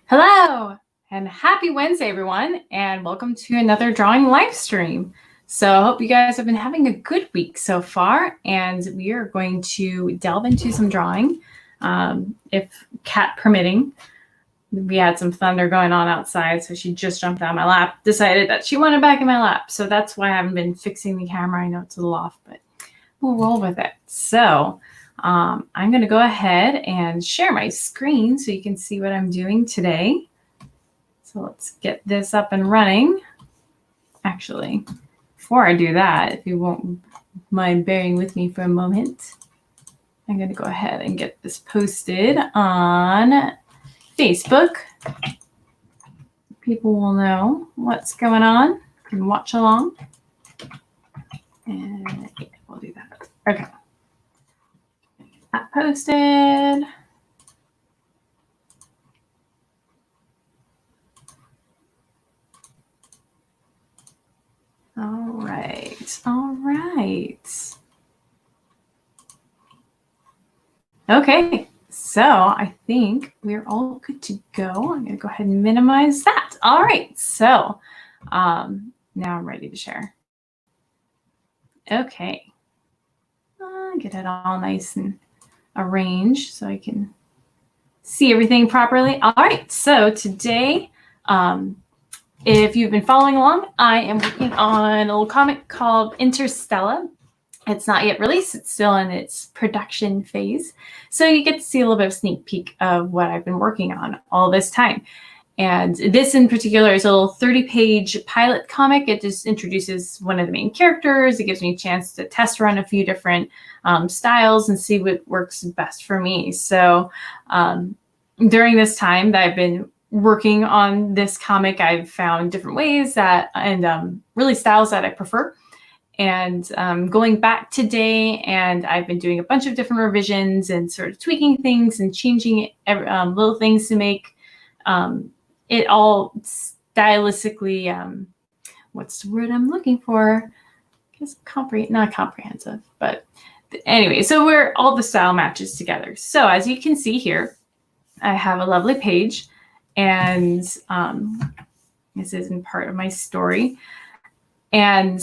Hello and happy Wednesday, everyone, and welcome to another drawing live stream. So I hope you guys have been having a good week so far, and we are going to delve into some drawing, if cat permitting. We had some thunder going on outside, so she just jumped on my lap, decided that she wanted back in my lap. So that's why I haven't been fixing the camera. I know it's a little off, but we'll roll with it. So I'm going to go ahead and share my screen so you can see what I'm doing today. So let's get this up and running. Actually, before I do that, if you won't mind bearing with me for a moment, I'm going to go ahead and get this posted on Facebook. People will know what's going on and watch along. And yeah, we'll do that. Okay. That posted. All right. Okay, so I think we're all good to go. I'm going to go ahead and minimize that. All right, so now I'm ready to share. Okay, get it all nice and arranged so I can see everything properly. All right, so today, if you've been following along, I am working on a little comic called Interstella. It's not yet released. It's still in its production phase. So you get to see a little bit of sneak peek of what I've been working on all this time. And this in particular is a little 30-page pilot comic. It just introduces one of the main characters. It gives me a chance to test run a few different styles and see what works best for me. So during this time that I've been working on this comic, I've found different ways that and really styles that I prefer. And going back today, and I've been doing a bunch of different revisions and sort of tweaking things and changing little things to make it all stylistically, what's the word I'm looking for? I guess not comprehensive, but anyway, so where all the style matches together. So as you can see here, I have a lovely page, and this isn't part of my story. And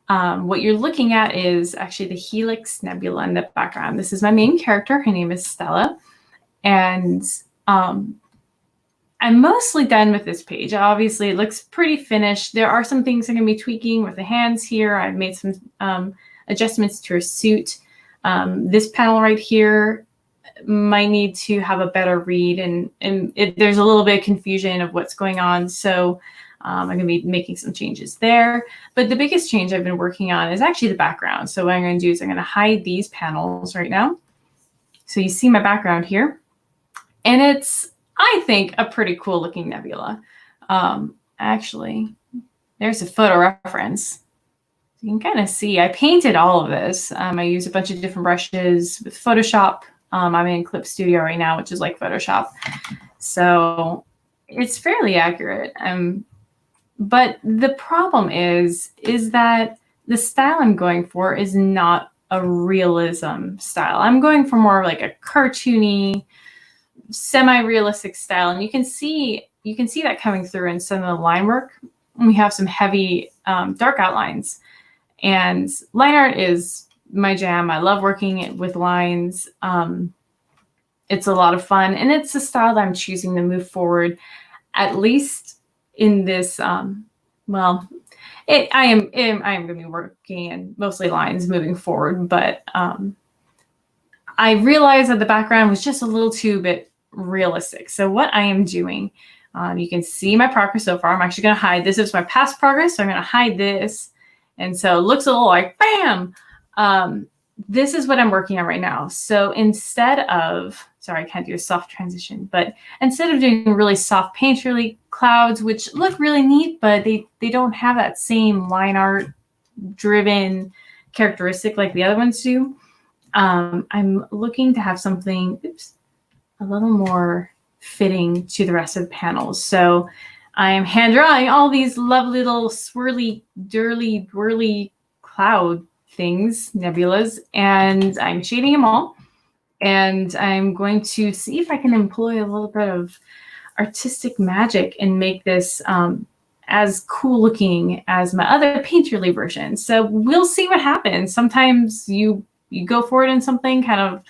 what you're looking at is actually the Helix Nebula in the background. This is my main character. Her name is Stella. And I'm mostly done with this page. Obviously, it looks pretty finished. There are some things I'm going to be tweaking with the hands here. I've made some adjustments to her suit. This panel right here might need to have a better read. And there's a little bit of confusion of what's going on. So I'm going to be making some changes there. But the biggest change I've been working on is actually the background. So what I'm going to do is I'm going to hide these panels right now. So you see my background here. And it's, I think, a pretty cool looking nebula. Actually, there's a photo reference. You can kind of see I painted all of this. I use a bunch of different brushes with Photoshop. I'm in Clip Studio right now, which is like Photoshop. So it's fairly accurate. But the problem is that the style I'm going for is not a realism style. I'm going for more like a cartoony, semi-realistic style. And you can see that coming through in some of the line work. We have some heavy dark outlines. And line art is my jam. I love working with lines. It's a lot of fun. And it's a style that I'm choosing to move forward, at least in this, I am going to be working in mostly lines moving forward, but I realized that the background was just a little too bit realistic. So what I am doing, you can see my progress so far. I'm actually going to hide this. Is my past progress, so I'm going to hide this. And so it looks a little like, bam! This is what I'm working on right now. So instead of, sorry, I can't do a soft transition, but instead of doing really soft painterly clouds, which look really neat, but they don't have that same line art driven characteristic like the other ones do, I'm looking to have something, a little more fitting to the rest of the panels. So I am hand drawing all these lovely little swirly, dirly, whirly cloud things, nebulas, and I'm shading them all. And I'm going to see if I can employ a little bit of artistic magic and make this as cool looking as my other painterly version. So we'll see what happens. Sometimes you go for it in something kind of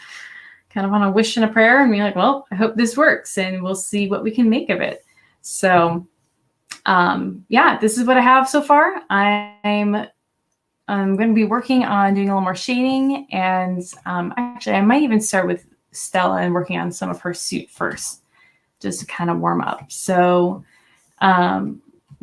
on a wish and a prayer, and be like, well, I hope this works, and we'll see what we can make of it. So yeah, this is what I have so far. I'm going to be working on doing a little more shading, and actually I might even start with Stella and working on some of her suit first, just to kind of warm up. So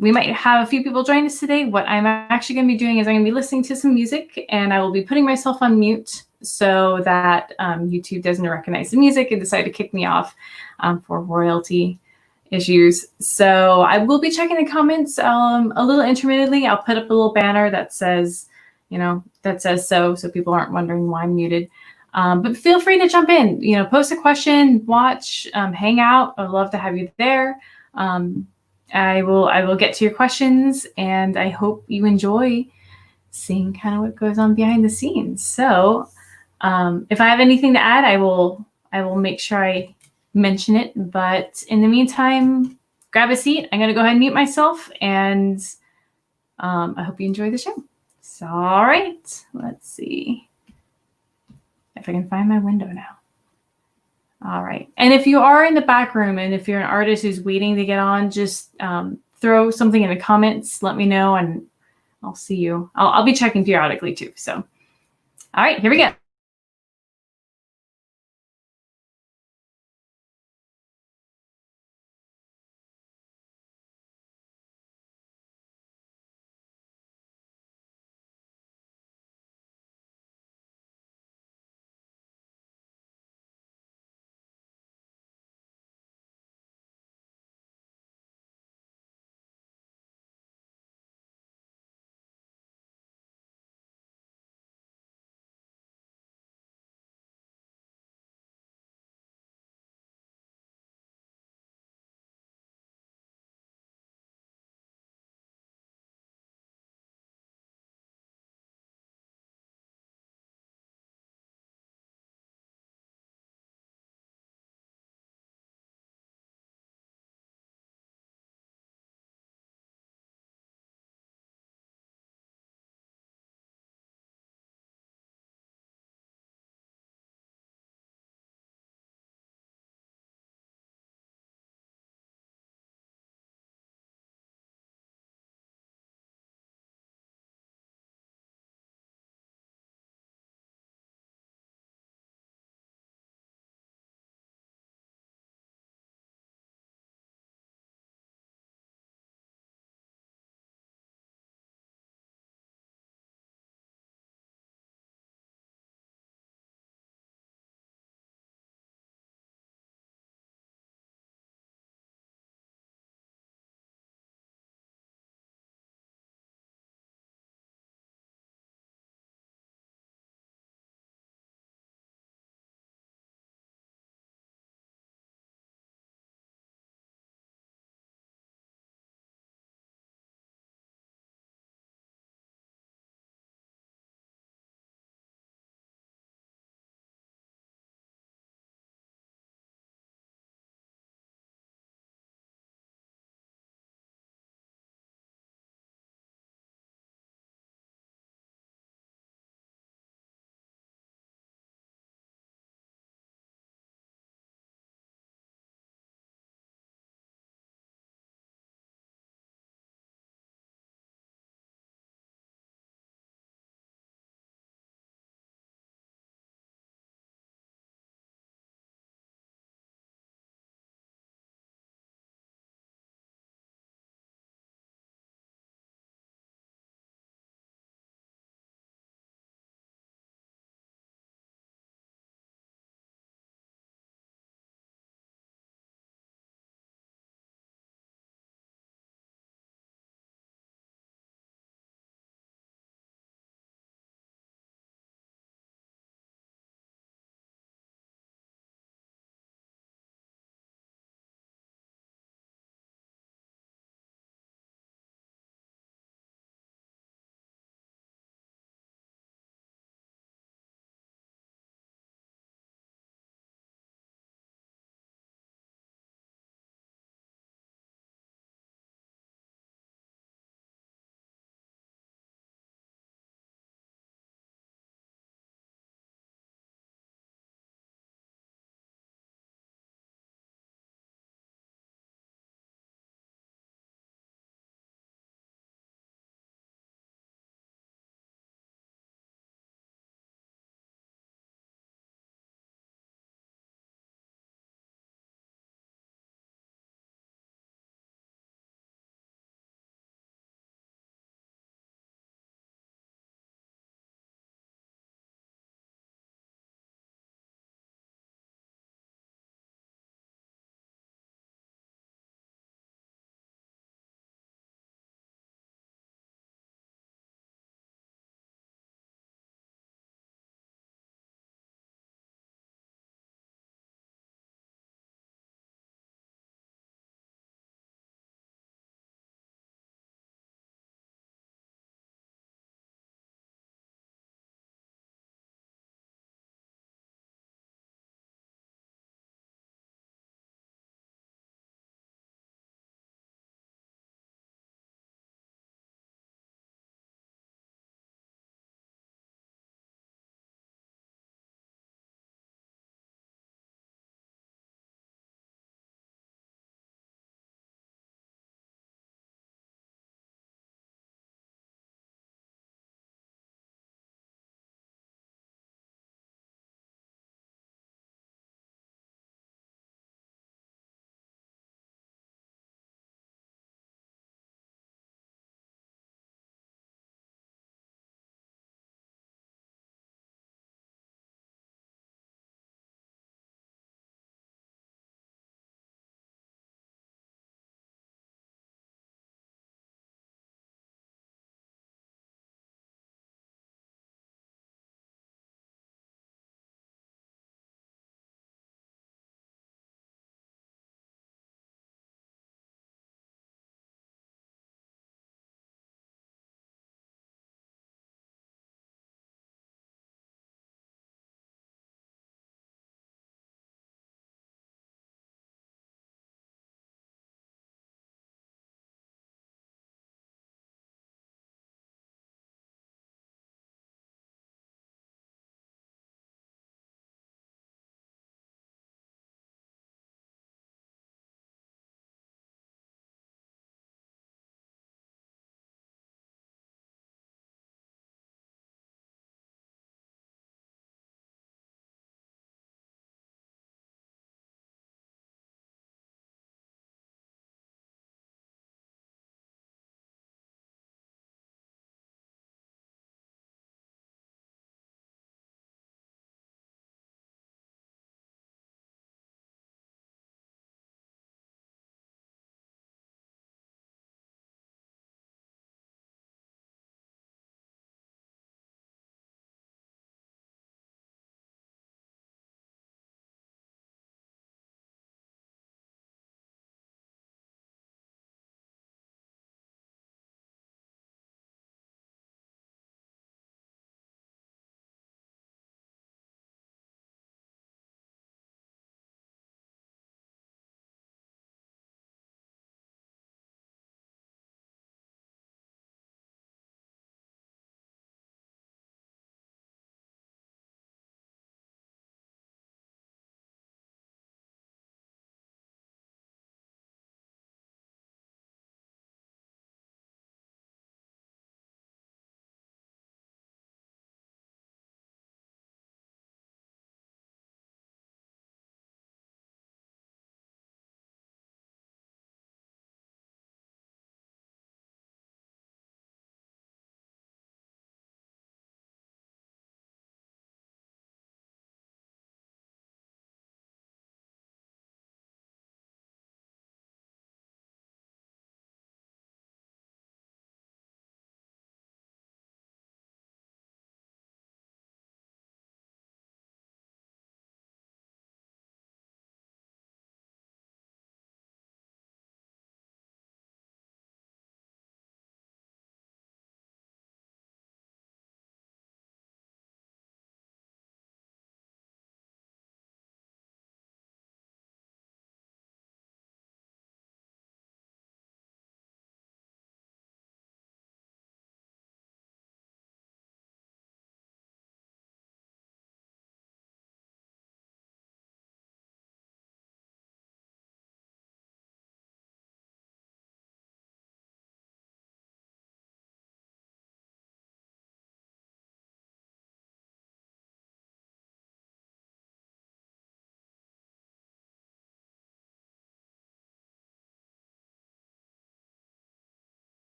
we might have a few people join us today. What I'm actually going to be doing is I'm going to be listening to some music, and I will be putting myself on mute so that YouTube doesn't recognize the music and decide to kick me off for royalty issues. So I will be checking the comments a little intermittently. I'll put up a little banner that says, so people aren't wondering why I'm muted. But feel free to jump in, post a question, watch, hang out. I'd love to have you there. I will get to your questions, and I hope you enjoy seeing kind of what goes on behind the scenes. So if I have anything to add, I will make sure I mention it. But in the meantime, grab a seat. I'm going to go ahead and mute myself, and I hope you enjoy the show. So, all right, let's see if I can find my window now. All right. And if you are in the back room, and if you're an artist who's waiting to get on, just throw something in the comments. Let me know, and I'll see you. I'll be checking periodically too. So, all right, here we go.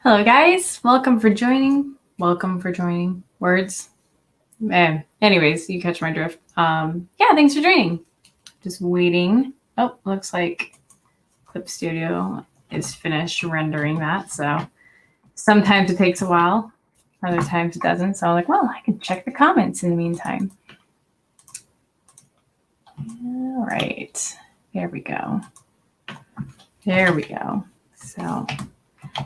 Hello, guys. Welcome for joining. Welcome for joining. Words. Man. Anyways, you catch my drift. Yeah, thanks for joining. Just waiting. Oh, looks like Clip Studio is finished rendering that. So sometimes it takes a while. Other times it doesn't. So I'm like, well, I can check the comments in the meantime. All right. There we go. There we go. So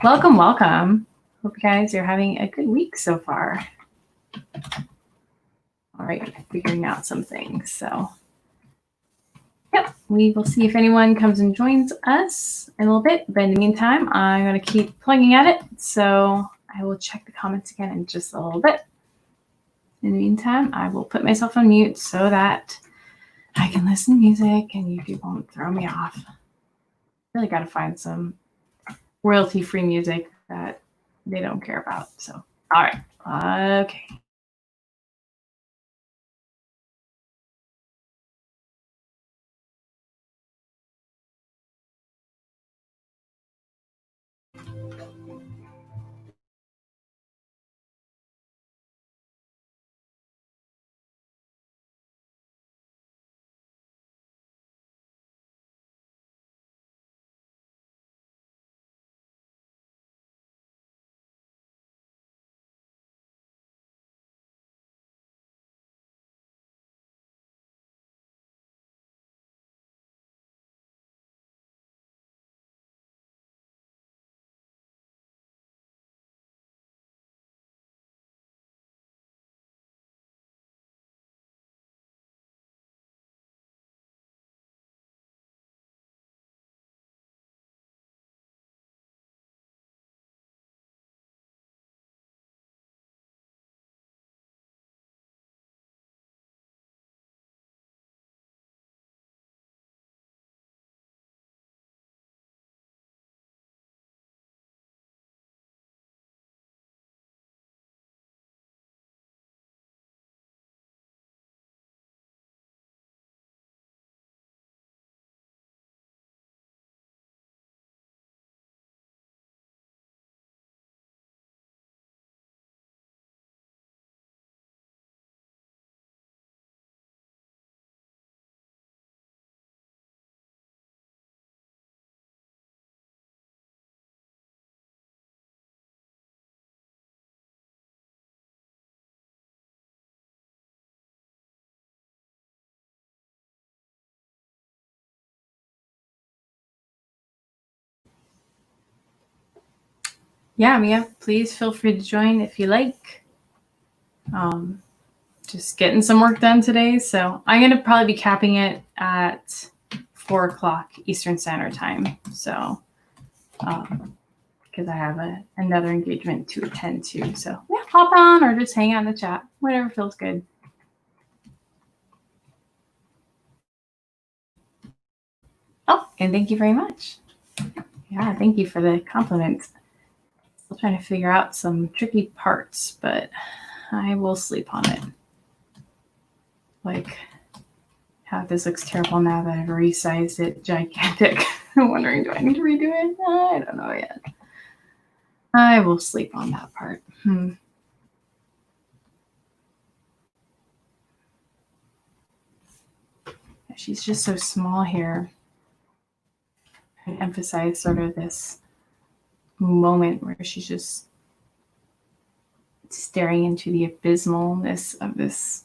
welcome, welcome. Hope you guys are having a good week so far. All right, figuring out some things. So, yep, we will see if anyone comes and joins us in a little bit. But in the meantime, I'm going to keep plugging at it. So I will check the comments again in just a little bit. In the meantime, I will put myself on mute so that I can listen to music and YouTube won't throw me off. Really got to find some royalty-free music that they don't care about. So, all right. Okay. Yeah, Mia, please feel free to join if you like. Just getting some work done today. So I'm going to probably be capping it at 4 o'clock Eastern Standard Time. So, because I have another engagement to attend to. So, yeah, hop on or just hang out in the chat, whatever feels good. Oh, and thank you very much. Yeah, thank you for the compliment. Still trying to figure out some tricky parts, but I will sleep on it. Like, how this looks terrible now that I've resized it gigantic. I'm wondering, do I need to redo it? I don't know yet. I will sleep on that part. She's just so small here. I emphasize sort of this moment where she's just staring into the abysmalness of this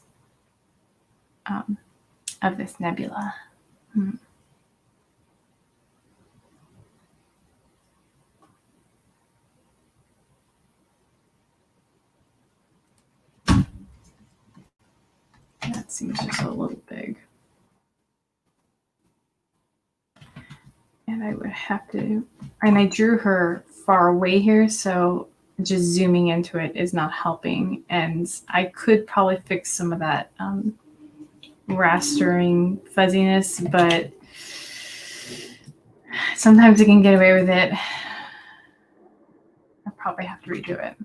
nebula. That seems just a little big. And I would have to, and I drew her far away here, so just zooming into it is not helping. And I could probably fix some of that rastering fuzziness, but sometimes I can get away with it. I'll probably have to redo it.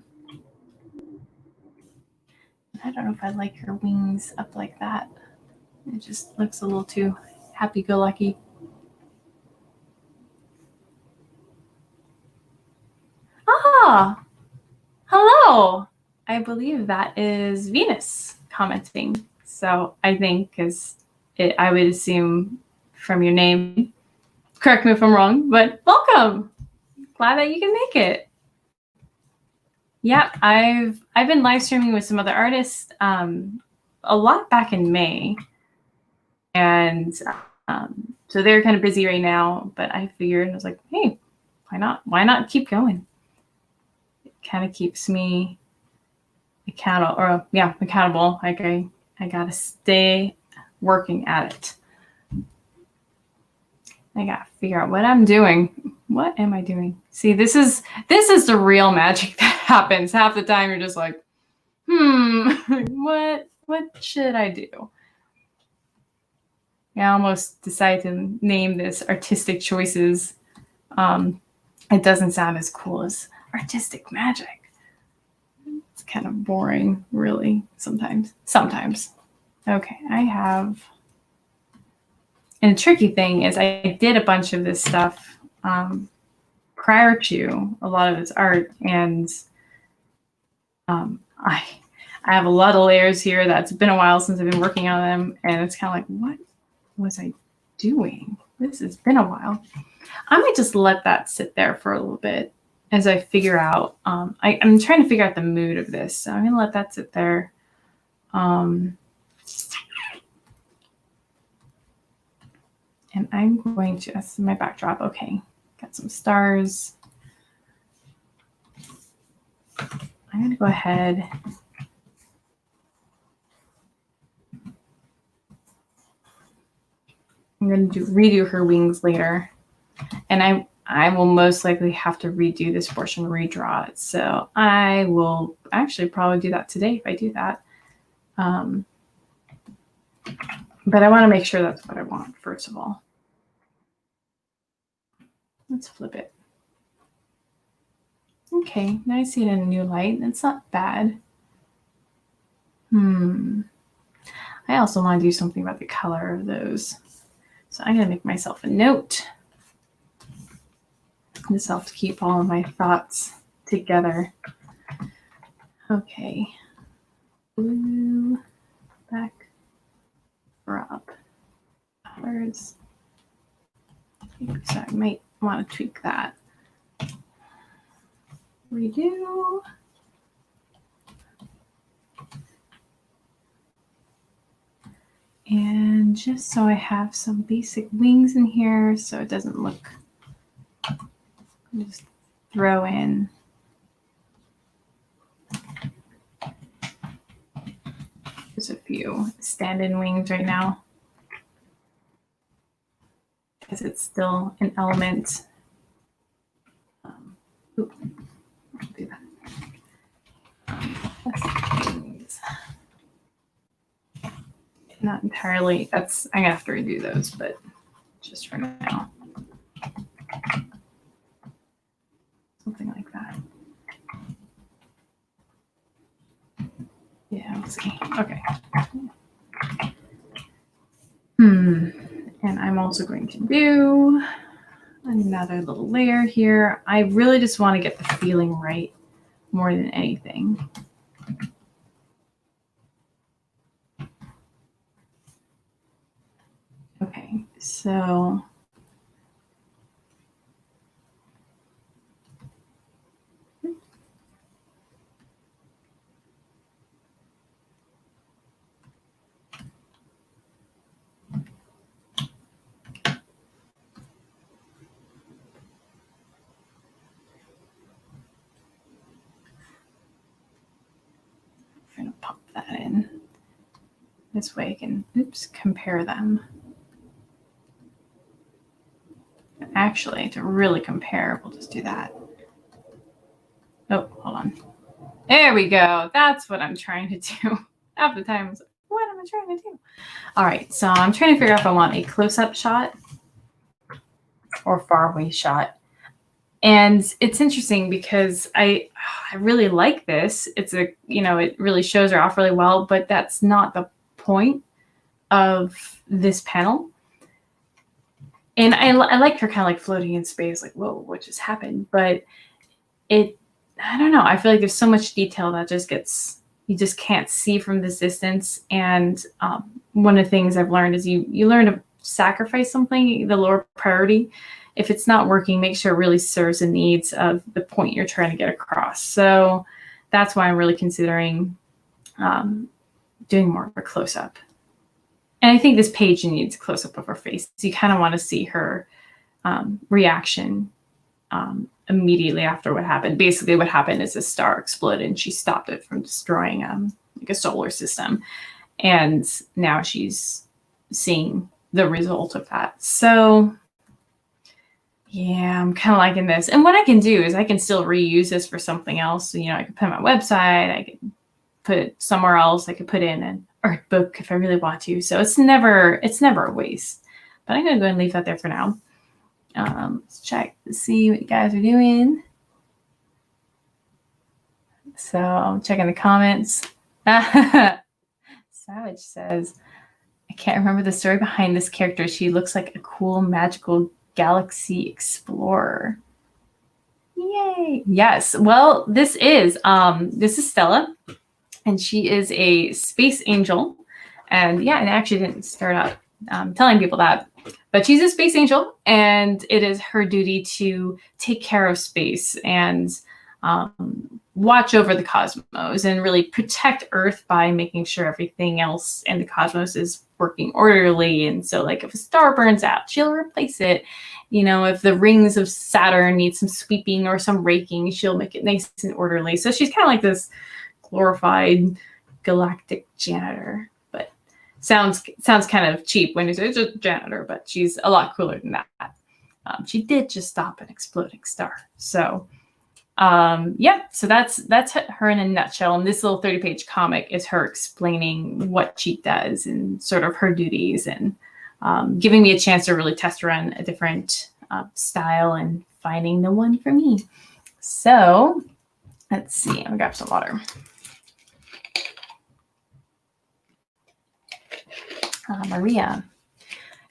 I don't know if I like her wings up like that. It just looks a little too happy-go-lucky. Ah, hello. I believe that is Venus commenting. So I think because I would assume from your name, correct me if I'm wrong, but welcome. Glad that you can make it. Yeah, I've been live streaming with some other artists a lot back in May. And so they're kind of busy right now, but I figured, I was like, hey, why not keep going? It kind of keeps me accountable. Like I gotta stay working at it. I gotta figure out what I'm doing. What am I doing? See, this is the real magic that happens. Half the time you're just like, what should I do? I almost decided to name this Artistic Choices. It doesn't sound as cool as Artistic Magic. It's kind of boring, really, sometimes. Okay, I have... And the tricky thing is I did a bunch of this stuff prior to a lot of this art, and I have a lot of layers here. That's been a while since I've been working on them, and it's kind of like, what was I doing? This has been a while. I might just let that sit there for a little bit as I figure out. I'm trying to figure out the mood of this, so I'm gonna let that sit there. And I'm going to, that's my backdrop. Okay, got some stars. I'm going to go ahead. I'm going to redo her wings later. And I will most likely have to redo this portion, redraw it. So I will actually probably do that today if I do that. But I want to make sure that's what I want, first of all. Let's flip it. Okay, now I see it in a new light. It's not bad. I also want to do something about the color of those. So I'm going to make myself a note. This helps keep all of my thoughts together. Okay. Blue backdrop colors. So I might want to tweak that. Redo. And just so I have some basic wings in here so it doesn't look, just throw in just a few stand-in wings right now because it's still an element. Ooh, I'll do that. Not entirely. I'm gonna have to redo those, but just for now, something like that. Yeah, let's see. Okay. And I'm also going to do another little layer here. I really just want to get the feeling right more than anything. Okay, so I'm going to pop that in. This way I can, compare them. Actually, to really compare, we'll just do that. Oh, hold on. There we go. That's what I'm trying to do. Half the time, I was like, what am I trying to do? All right, so I'm trying to figure out if I want a close-up shot or far-away shot. And it's interesting because I really like this. It's it really shows her off really well, but that's not the point of this panel. And I like her kind of like floating in space, like, whoa, what just happened? But I don't know. I feel like there's so much detail that you just can't see from this distance. And one of the things I've learned is you learn to sacrifice something, the lower priority. If it's not working, make sure it really serves the needs of the point you're trying to get across. So that's why I'm really considering doing more of a close-up. And I think this page needs a close-up of her face. You kind of want to see her reaction immediately after what happened. Basically, what happened is a star exploded and she stopped it from destroying like a solar system. And now she's seeing the result of that. So yeah, I'm kind of liking this. And what I can do is I can still reuse this for something else. So, I could put it on my website. I could put it somewhere else. I could put in an art book if I really want to. So it's never a waste. But I'm going to go and leave that there for now. Let's check to see what you guys are doing. So I'm checking the comments. Savage says, I can't remember the story behind this character. She looks like a cool magical galaxy explorer. Yay. Yes. Well, this is Stella, and she is a space angel. And yeah, and I actually didn't start out telling people that, but she's a space angel, and it is her duty to take care of space and watch over the cosmos and really protect Earth by making sure everything else in the cosmos is working orderly. And so, like, if a star burns out, she'll replace it. If the rings of Saturn need some sweeping or some raking, she'll make it nice and orderly. So she's kind of like this glorified galactic janitor. But sounds kind of cheap when you say it's a janitor, but she's a lot cooler than that. She did just stop an exploding star. So so that's her in a nutshell. And this little 30-page comic is her explaining what she does and sort of her duties, and giving me a chance to really test run a different style and finding the one for me. So let's see. I'm gonna grab some water. Maria,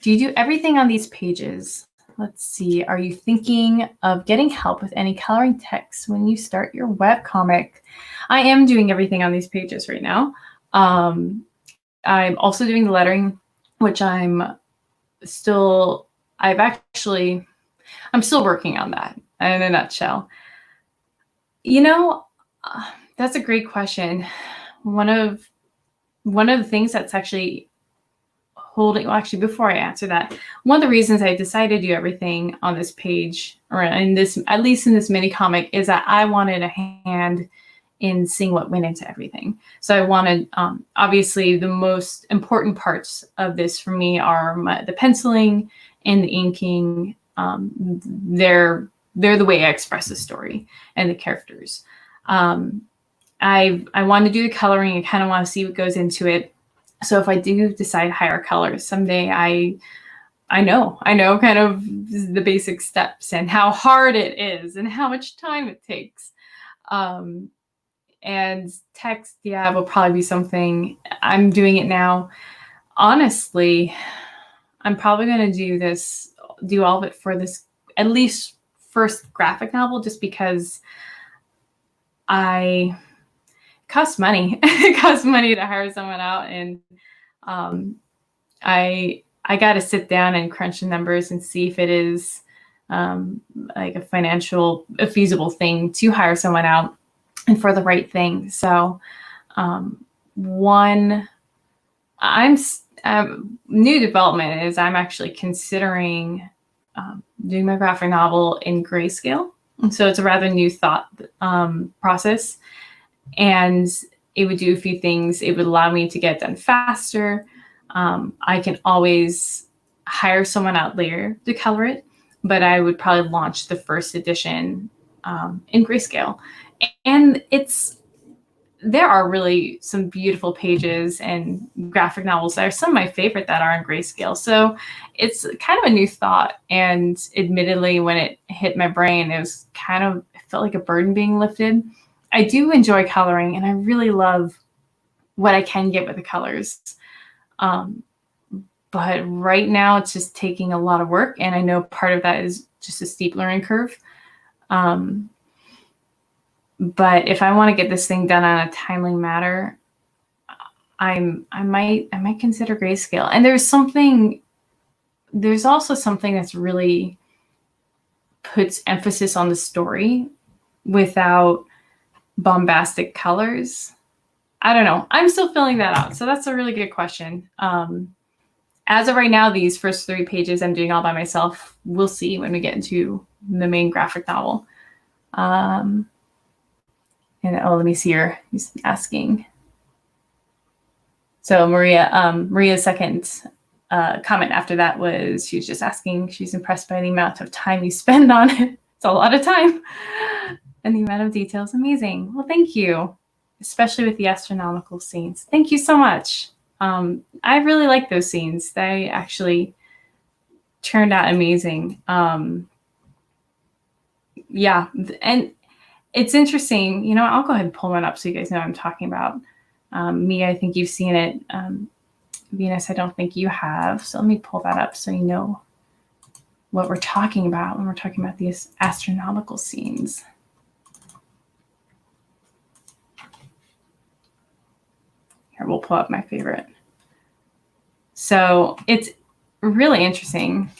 do you do everything on these pages? Let's see. Are you thinking of getting help with any coloring text when you start your webcomic? I am doing everything on these pages right now. I'm also doing the lettering, which I'm still working on that in a nutshell. That's a great question. One of the things that's actually before I answer that, one of the reasons I decided to do everything on this page, or at least in this mini comic, is that I wanted a hand in seeing what went into everything. So I wanted, obviously, the most important parts of this for me are the penciling and the inking. They're the way I express the story and the characters. I want to do the coloring. I kind of want to see what goes into it. So if I do decide to hire colors someday, I know kind of the basic steps and how hard it is and how much time it takes. And text, will probably be something. I'm doing it now. Honestly, I'm probably going to do all of it for this, at least first graphic novel, just because it costs money. It costs money to hire someone out, and I got to sit down and crunch the numbers and see if it is like a feasible thing to hire someone out and for the right thing. So new development is I'm actually considering doing my graphic novel in grayscale. And so it's a rather new thought process. And it would do a few things. It would allow me to get done faster. I can always hire someone out later to color it, but I would probably launch the first edition in grayscale. And there are really some beautiful pages and graphic novels that are some of my favorite that are in grayscale. So it's kind of a new thought. And admittedly, when it hit my brain, it felt like a burden being lifted. I do enjoy coloring, and I really love what I can get with the colors. But right now it's just taking a lot of work, and I know part of that is just a steep learning curve. But if I want to get this thing done on a timely matter, I might consider grayscale. And there's also something that's really puts emphasis on the story without bombastic colors. I don't know. I'm still filling that out. So that's a really good question. As of right now, these first 3 pages I'm doing all by myself. We'll see when we get into the main graphic novel. And let me see here. He's asking. So Maria's second comment after that was she was just asking, she's impressed by the amount of time you spend on it. It's a lot of time. And the amount of detail is amazing. Well, thank you, especially with the astronomical scenes. Thank you so much. I really like those scenes. They actually turned out amazing. Yeah, and it's interesting. You know, I'll go ahead and pull one up so you guys know what I'm talking about. Mia, I think you've seen it. Venus, I don't think you have. So let me pull that up so you know what we're talking about when we're talking about these astronomical scenes. Here, we'll pull up my favorite. So it's really interesting.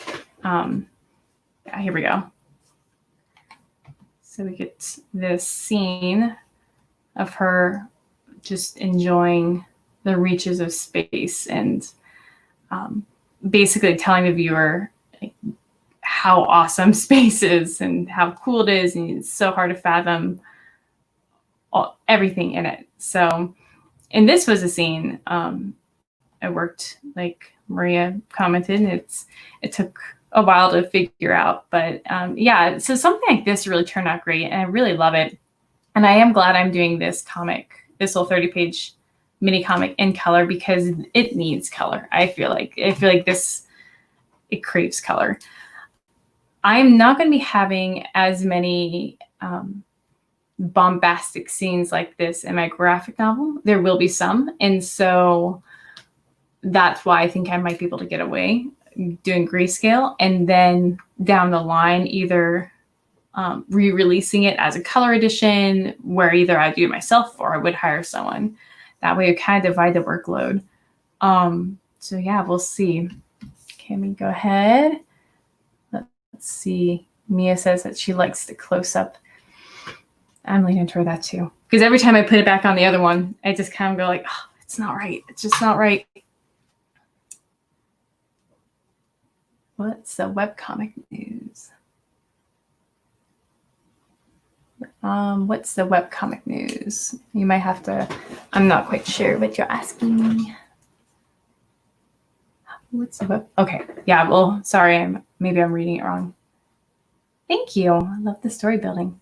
Here we go. So we get this scene of her just enjoying the reaches of space and basically telling the viewer like, how awesome space is and how cool it is, and it's so hard to fathom everything in it. So, and this was a scene I worked, like Maria commented, and it took a while to figure out, but yeah, so something like this really turned out great, and I really love it. And I am glad I'm doing this comic, this little 30-page mini comic in color, because it needs color. I feel like this, it craves color. I'm not going to be having as many bombastic scenes like this in my graphic novel. There will be some, and so that's why I think I might be able to get away doing grayscale, and then down the line either re-releasing it as a color edition, where either I do it myself or I would hire someone. That way I kind of divide the workload. So yeah, we'll see. Can we go ahead? Let's see. Mia says that she likes the close-up. I'm leaning toward that too, because every time I put it back on the other one, I just kind of go like, oh, it's not right. It's just not right. What's the webcomic news? What's the webcomic news? You might have to, I'm not quite sure what you're asking. What's the web? Okay, yeah, well, sorry, maybe I'm reading it wrong. Thank you. I love the story building.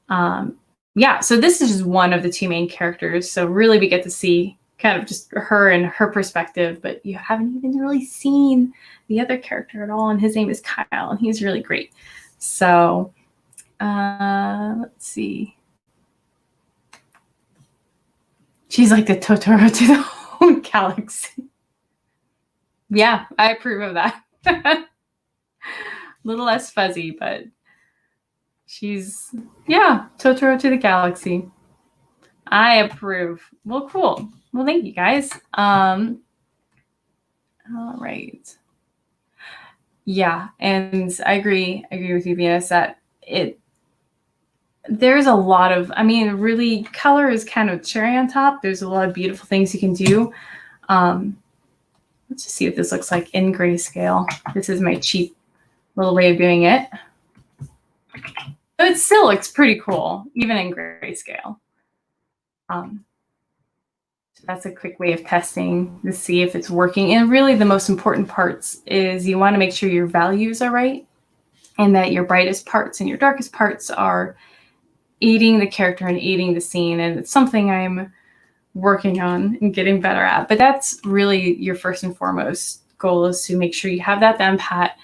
Yeah, so this is just one of the 2 main characters. So really we get to see kind of just her and her perspective, but you haven't even really seen the other character at all. And his name is Kyle, and he's really great. So let's see. She's like the Totoro to the whole galaxy. Yeah, I approve of that. A little less fuzzy, but she's, yeah, Totoro to the galaxy. I approve. Well, cool. Well, thank you guys. All right. Yeah, and I agree with you, Venus, that there's a lot of, I mean, really, color is kind of cherry on top. There's a lot of beautiful things you can do. Let's just see what this looks like in grayscale. This is my cheap little way of doing it. But it still looks pretty cool, even in grayscale. So that's a quick way of testing to see if it's working. And really the most important parts is you want to make sure your values are right, and that your brightest parts and your darkest parts are aiding the character and aiding the scene. And it's something I'm working on and getting better at. But that's really your first and foremost goal, is to make sure you have that down pat,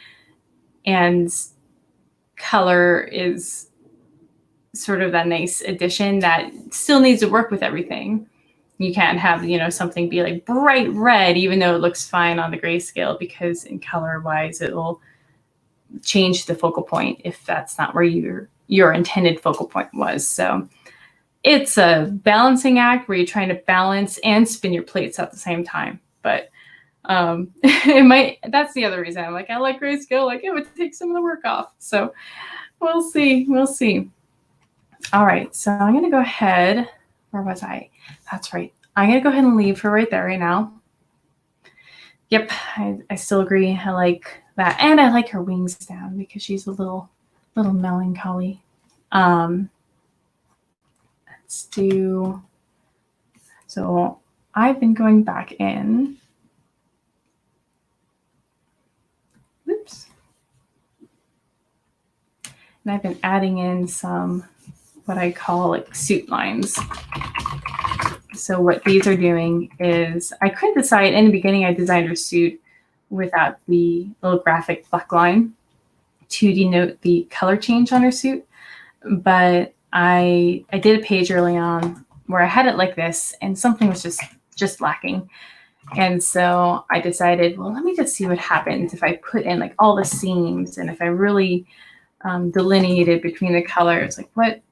and color is sort of that nice addition that still needs to work with everything. You can't have, you know, something be like bright red, even though it looks fine on the grayscale, because in color wise, it will change the focal point if that's not where you're your intended focal point was. So it's a balancing act where you're trying to balance and spin your plates at the same time. But that's the other reason I'm like, I like grayscale, like it would take some of the work off. So we'll see. All right, so I'm going to go ahead. Where was I? That's right. I'm going to go ahead and leave her right there right now. Yep, I still agree. I like that. And I like her wings down because she's a little melancholy. Let's do, so I've been going back in. Oops. And I've been adding in some, what I call like suit lines. So what these are doing is, I couldn't decide in the beginning. I designed her suit without the little graphic black line to denote the color change on her suit, but I did a page early on where I had it like this, and something was just lacking. And so I decided, well, let me just see what happens if I put in like all the seams, and if I really delineated between the colors, like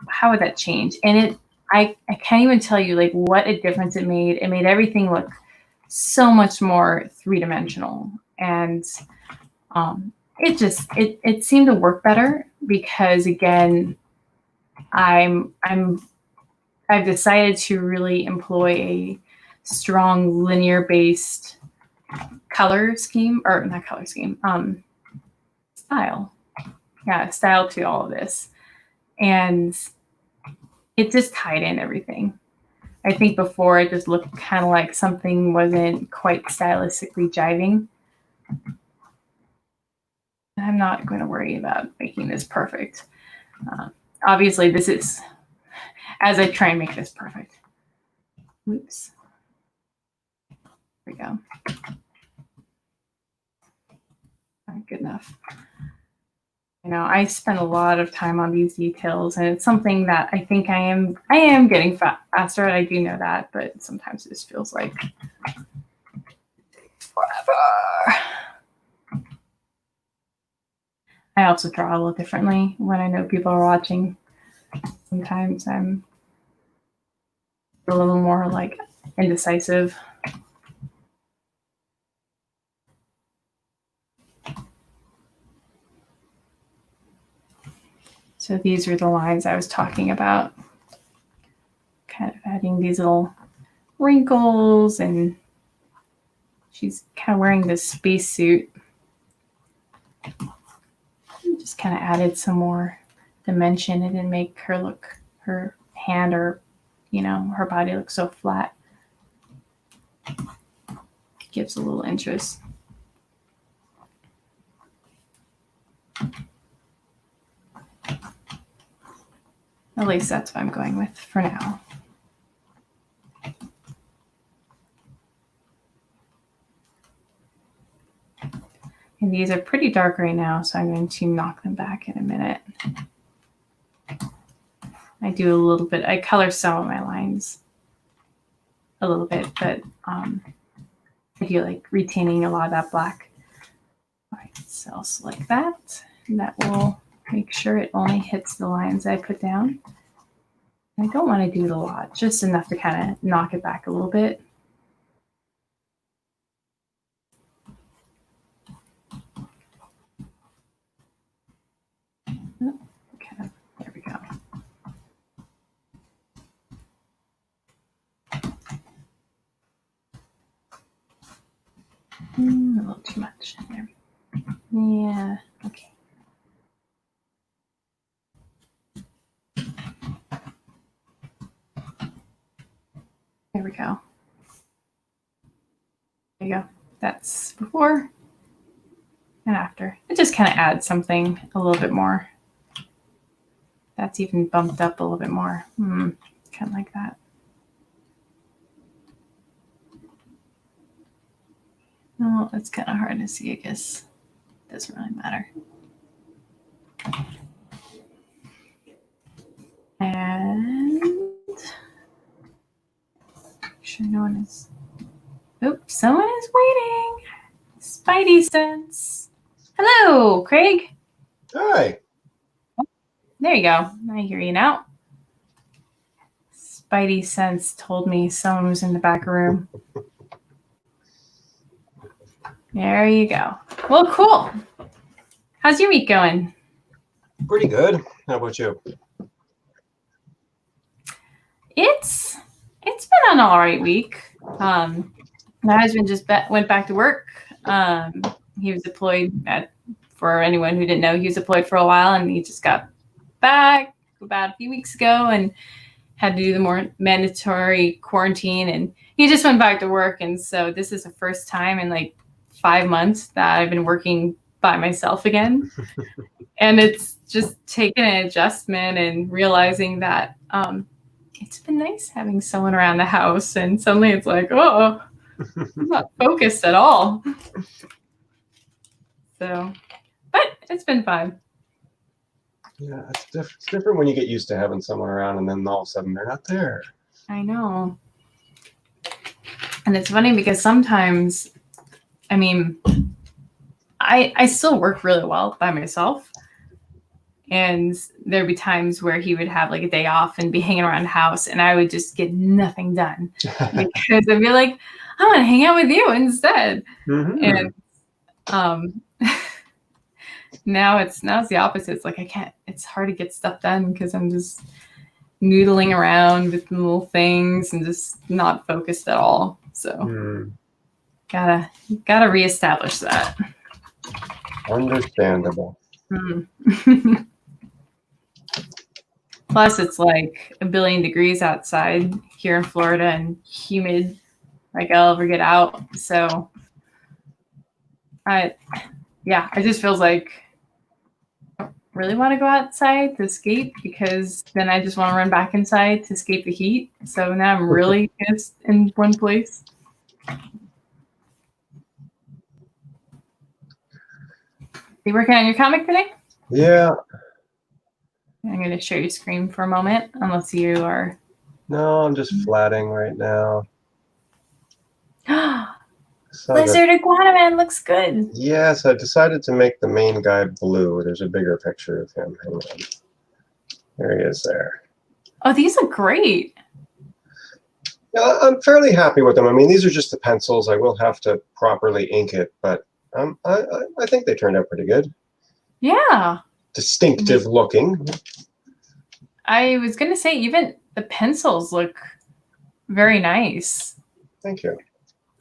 how would that change? And I can't even tell you like what a difference it made. It made everything look so much more three-dimensional, and it seemed to work better because, again, I've decided to really employ a strong linear-based color scheme, or not color scheme, style. Yeah, style to all of this, and it just tied in everything. I think before it just looked kind of like something wasn't quite stylistically jiving. I'm not going to worry about making this perfect. Obviously, this is as I try and make this perfect. Oops. There we go. Not good enough. I spend a lot of time on these details, and it's something that I think I am getting faster at. I do know that, but sometimes it just feels like forever. I also draw a little differently when I know people are watching. Sometimes I'm a little more like indecisive. So these are the lines I was talking about. Kind of adding these little wrinkles, and she's kind of wearing this spacesuit. Just kind of added some more dimension. It didn't make her hand or, her body look so flat. Gives a little interest. At least that's what I'm going with for now. And these are pretty dark right now, so I'm going to knock them back in a minute. I do a little bit, I color some of my lines a little bit, but I do like retaining a lot of that black. All right, so I'll select that, and that will make sure it only hits the lines I put down. I don't want to do it a lot, just enough to kind of knock it back a little bit. Okay, there we go. A little too much. There we go. Yeah, okay. There we go. There you go. That's before and after. It just kind of adds something a little bit more. That's even bumped up a little bit more. Kind of like that. Oh, it's kind of hard to see, I guess. Doesn't really matter. And make sure no one is. Oops, someone is waiting. Spidey sense. Hello, Craig. Hi. There you go. I hear you now. Spidey sense told me someone was in the back room. There you go. Well, cool. How's your week going? Pretty good. How about you? It's been an all right week. My husband just went back to work. He was deployed for anyone who didn't know, he was deployed for a while, and he just got back about a few weeks ago and had to do the more mandatory quarantine, and he just went back to work. And so this is the first time in like 5 months that I've been working by myself again. And it's just taken an adjustment and realizing that it's been nice having someone around the house, and suddenly it's like, oh, I'm not focused at all. So, but it's been fun. Yeah, it's different when you get used to having someone around and then all of a sudden they're not there. I know. And it's funny because sometimes, I mean, I still work really well by myself. And there'd be times where he would have like a day off and be hanging around the house, and I would just get nothing done because I'd be like, I want to hang out with you instead. Mm-hmm. And now it's the opposite. It's like I can't. It's hard to get stuff done because I'm just noodling around with little things and just not focused at all. So gotta reestablish that. Understandable. Plus, it's like 1 billion degrees outside here in Florida and humid, like I'll ever get out. So, it just feels like I don't really want to go outside to escape, because then I just want to run back inside to escape the heat. So now I'm really just in one place. You working on your comic today? Yeah. I'm going to share your screen for a moment, unless you are. No, I'm just flatting right now. Lizard Iguana Man looks good. Yes, I decided to make the main guy blue. There's a bigger picture of him. Hang on. There he is there. Oh, these look great. Yeah, I'm fairly happy with them. I mean, these are just the pencils. I will have to properly ink it, but I think they turned out pretty good. Yeah. Distinctive looking. I was going to say, even the pencils look very nice. Thank you.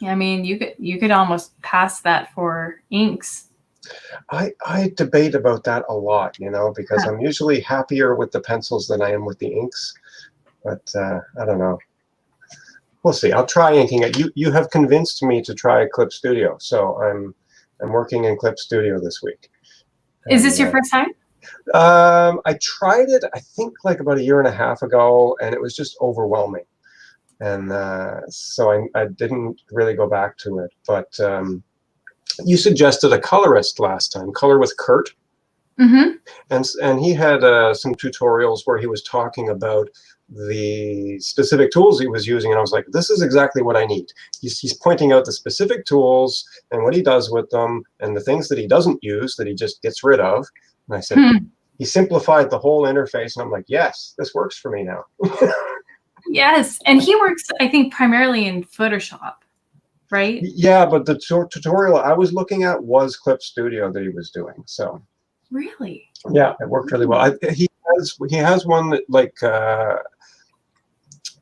I mean, you could almost pass that for inks. I debate about that a lot, because I'm usually happier with the pencils than I am with the inks. But I don't know. We'll see. I'll try inking it. You have convinced me to try Clip Studio, so I'm working in Clip Studio this week. Is this your first time? I tried it, I think, like about 1.5 years ago, and it was just overwhelming. And so I didn't really go back to it. But you suggested a colorist last time, Color with Kurt. Mm-hmm. And he had some tutorials where he was talking about the specific tools he was using, and I was like, this is exactly what I need. He's pointing out the specific tools and what he does with them and the things that he doesn't use that he just gets rid of. And I said, he simplified the whole interface, and I'm like, yes, this works for me now. Yes, and he works, I think, primarily in Photoshop, right? Yeah, but the tutorial I was looking at was Clip Studio that he was doing. So really, yeah, it worked really well. He has one that, like,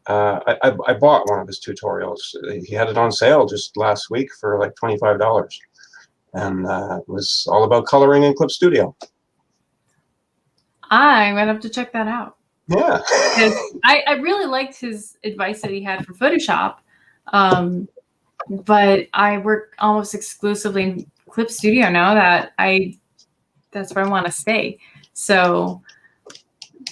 I bought one of his tutorials. He had it on sale just last week for like $25, and it was all about coloring in Clip Studio. I'm gonna have to check that out. Yeah. I really liked his advice that he had for Photoshop, but I work almost exclusively in Clip Studio now. That's where I want to stay. So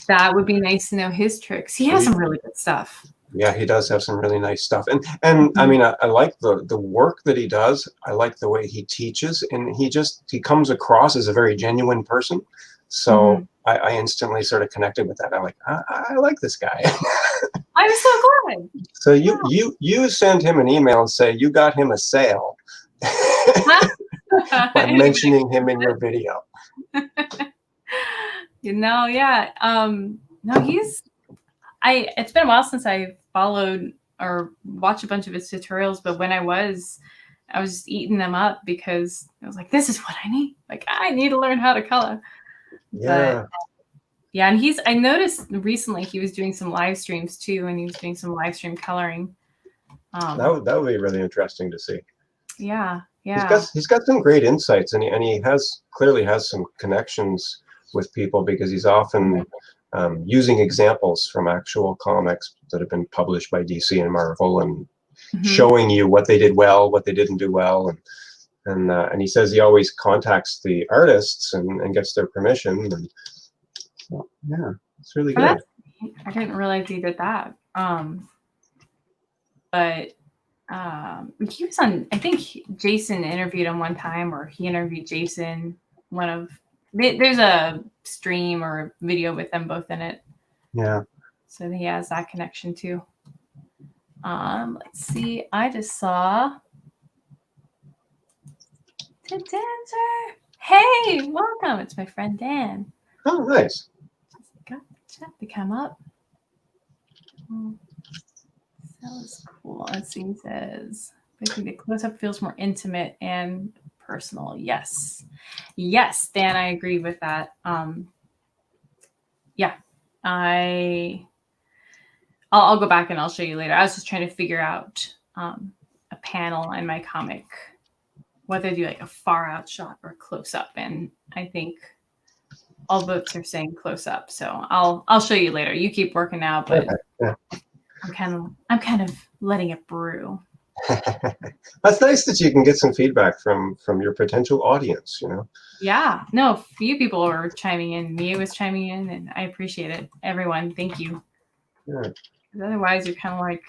that would be nice to know his tricks. He has some really good stuff. Yeah, he does have some really nice stuff, and I mean, I like the work that he does. I like the way he teaches, and he comes across as a very genuine person. So I instantly sort of connected with that. I'm like, I like this guy. I'm so glad. So you send him an email and say you got him a sale by mentioning him in your video. No, yeah. No, it's been a while since I followed or watched a bunch of his tutorials, but when I was just eating them up because I was like, this is what I need. Like, I need to learn how to color. Yeah. But yeah, and I noticed recently he was doing some live streams too, and he was doing some live stream coloring. That would be really interesting to see. Yeah, yeah. He's got some great insights, and he clearly has some connections with people because he's often using examples from actual comics that have been published by DC and Marvel, and showing you what they did well, what they didn't do well, and he says he always contacts the artists and gets their permission. And so, yeah, it's really good. I didn't realize he did that. But he was on, I think Jason interviewed him one time, or he interviewed Jason. There's a stream or video with them both in it. Yeah. So he has that connection too. Let's see. I just saw the dancer. Hey, welcome. It's my friend Dan. Oh, nice. Got the chat to come up. That was cool. Let's see. He says, I think the close-up feels more intimate and personal. Yes. Yes, Dan, I agree with that. Yeah. I'll go back and I'll show you later. I was just trying to figure out a panel in my comic, whether to do like a far out shot or close up. And I think all books are saying close up. So I'll show you later. You keep working out, but yeah. I'm kind of letting it brew. That's nice that you can get some feedback from your potential audience, you know? Yeah. No, a few people are chiming in. Mia was chiming in, and I appreciate it. Everyone, thank you. Yeah. Otherwise, you're kind of like,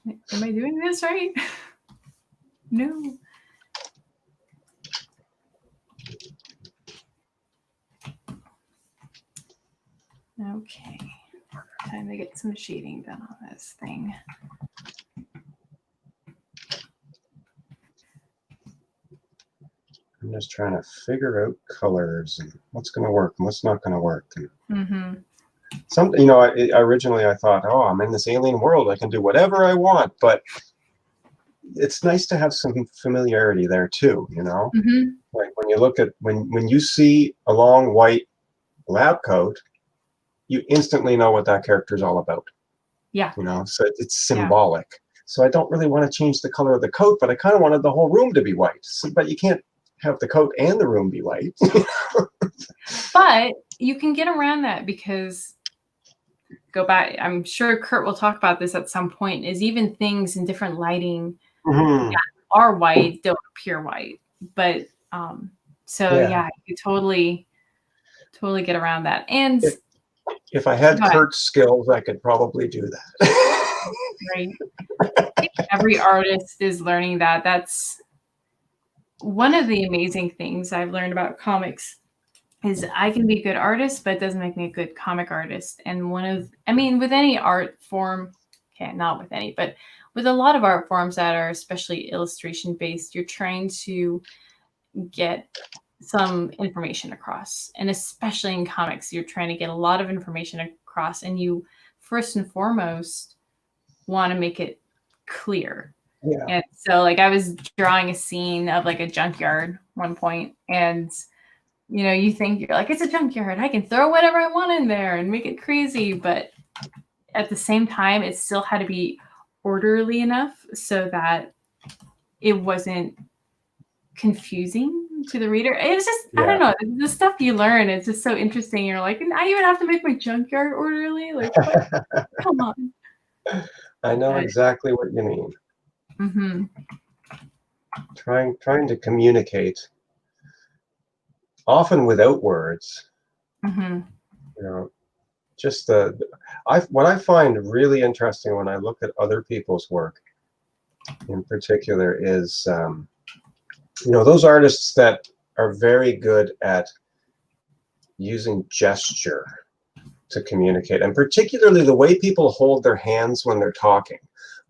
am I doing this right? No. Okay. Time to get some shading done on this thing. I'm just trying to figure out colors and what's going to work and what's not going to work. Some, you know, originally I thought, oh, I'm in this alien world, I can do whatever I want, but it's nice to have some familiarity there too, you know? Like when you look at, when you see a long white lab coat, you instantly know what that character is all about. Yeah. You know, so it's symbolic. Yeah. So I don't really want to change the color of the coat, but I kind of wanted the whole room to be white. So, but you can't have the coat and the room be white. But you can get around that because, go back, I'm sure Kurt will talk about this at some point, is even things in different lighting that are white don't appear white. But yeah, you totally get around that. And if I had Kurt's skills, I could probably do that. Right. Every artist is learning that. That's one of the amazing things I've learned about comics is I can be a good artist, but it doesn't make me a good comic artist. And with any art form, okay, not with any, but with a lot of art forms that are especially illustration based, you're trying to get some information across. And especially in comics, you're trying to get a lot of information across, and you first and foremost want to make it clear. Yeah. And so like I was drawing a scene of like a junkyard one point, and you know, you think you're like, it's a junkyard, I can throw whatever I want in there and make it crazy, but at the same time it still had to be orderly enough so that it wasn't confusing to the reader. It's just I don't know, the stuff you learn, it's just so interesting. You're like, and I even have to make my junkyard orderly, like come on. I know exactly what you mean. Trying to communicate, often without words. You know, just what I find really interesting when I look at other people's work, in particular, is you know, those artists that are very good at using gesture to communicate, and particularly the way people hold their hands when they're talking.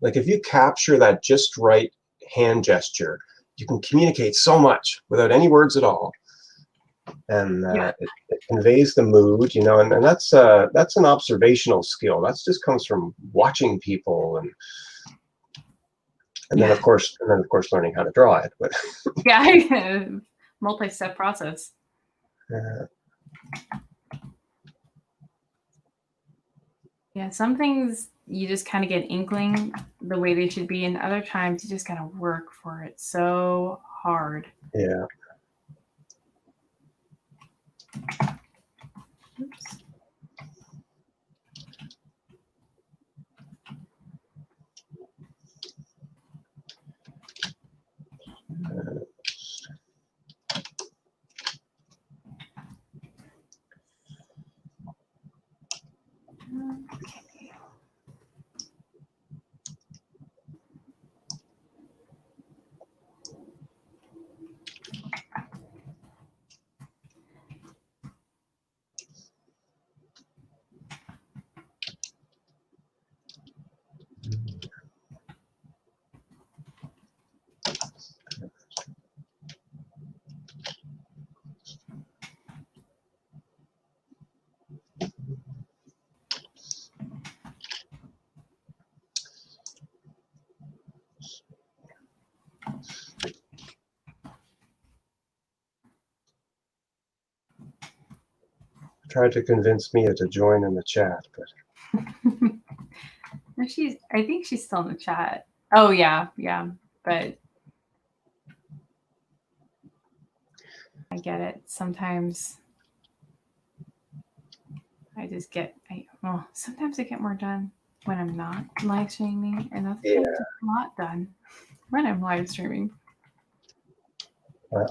Like if you capture that just right hand gesture, you can communicate so much without any words at all. and Yeah. it conveys the mood, you know, and that's an observational skill. That's just comes from watching people, and then Yeah. of course learning how to draw it. But Yeah. Multi-step process. uh, Yeah, some things you just kind of get inkling the way they should be, and other times you just gotta work for it so hard. yeah. Oops. Okay. Tried to convince Mia to join in the chat, but No, I think she's still in the chat. Oh yeah, yeah. But I get it. Sometimes sometimes I get more done when I'm not live streaming, and other yeah, times I get a lot done when I'm live streaming.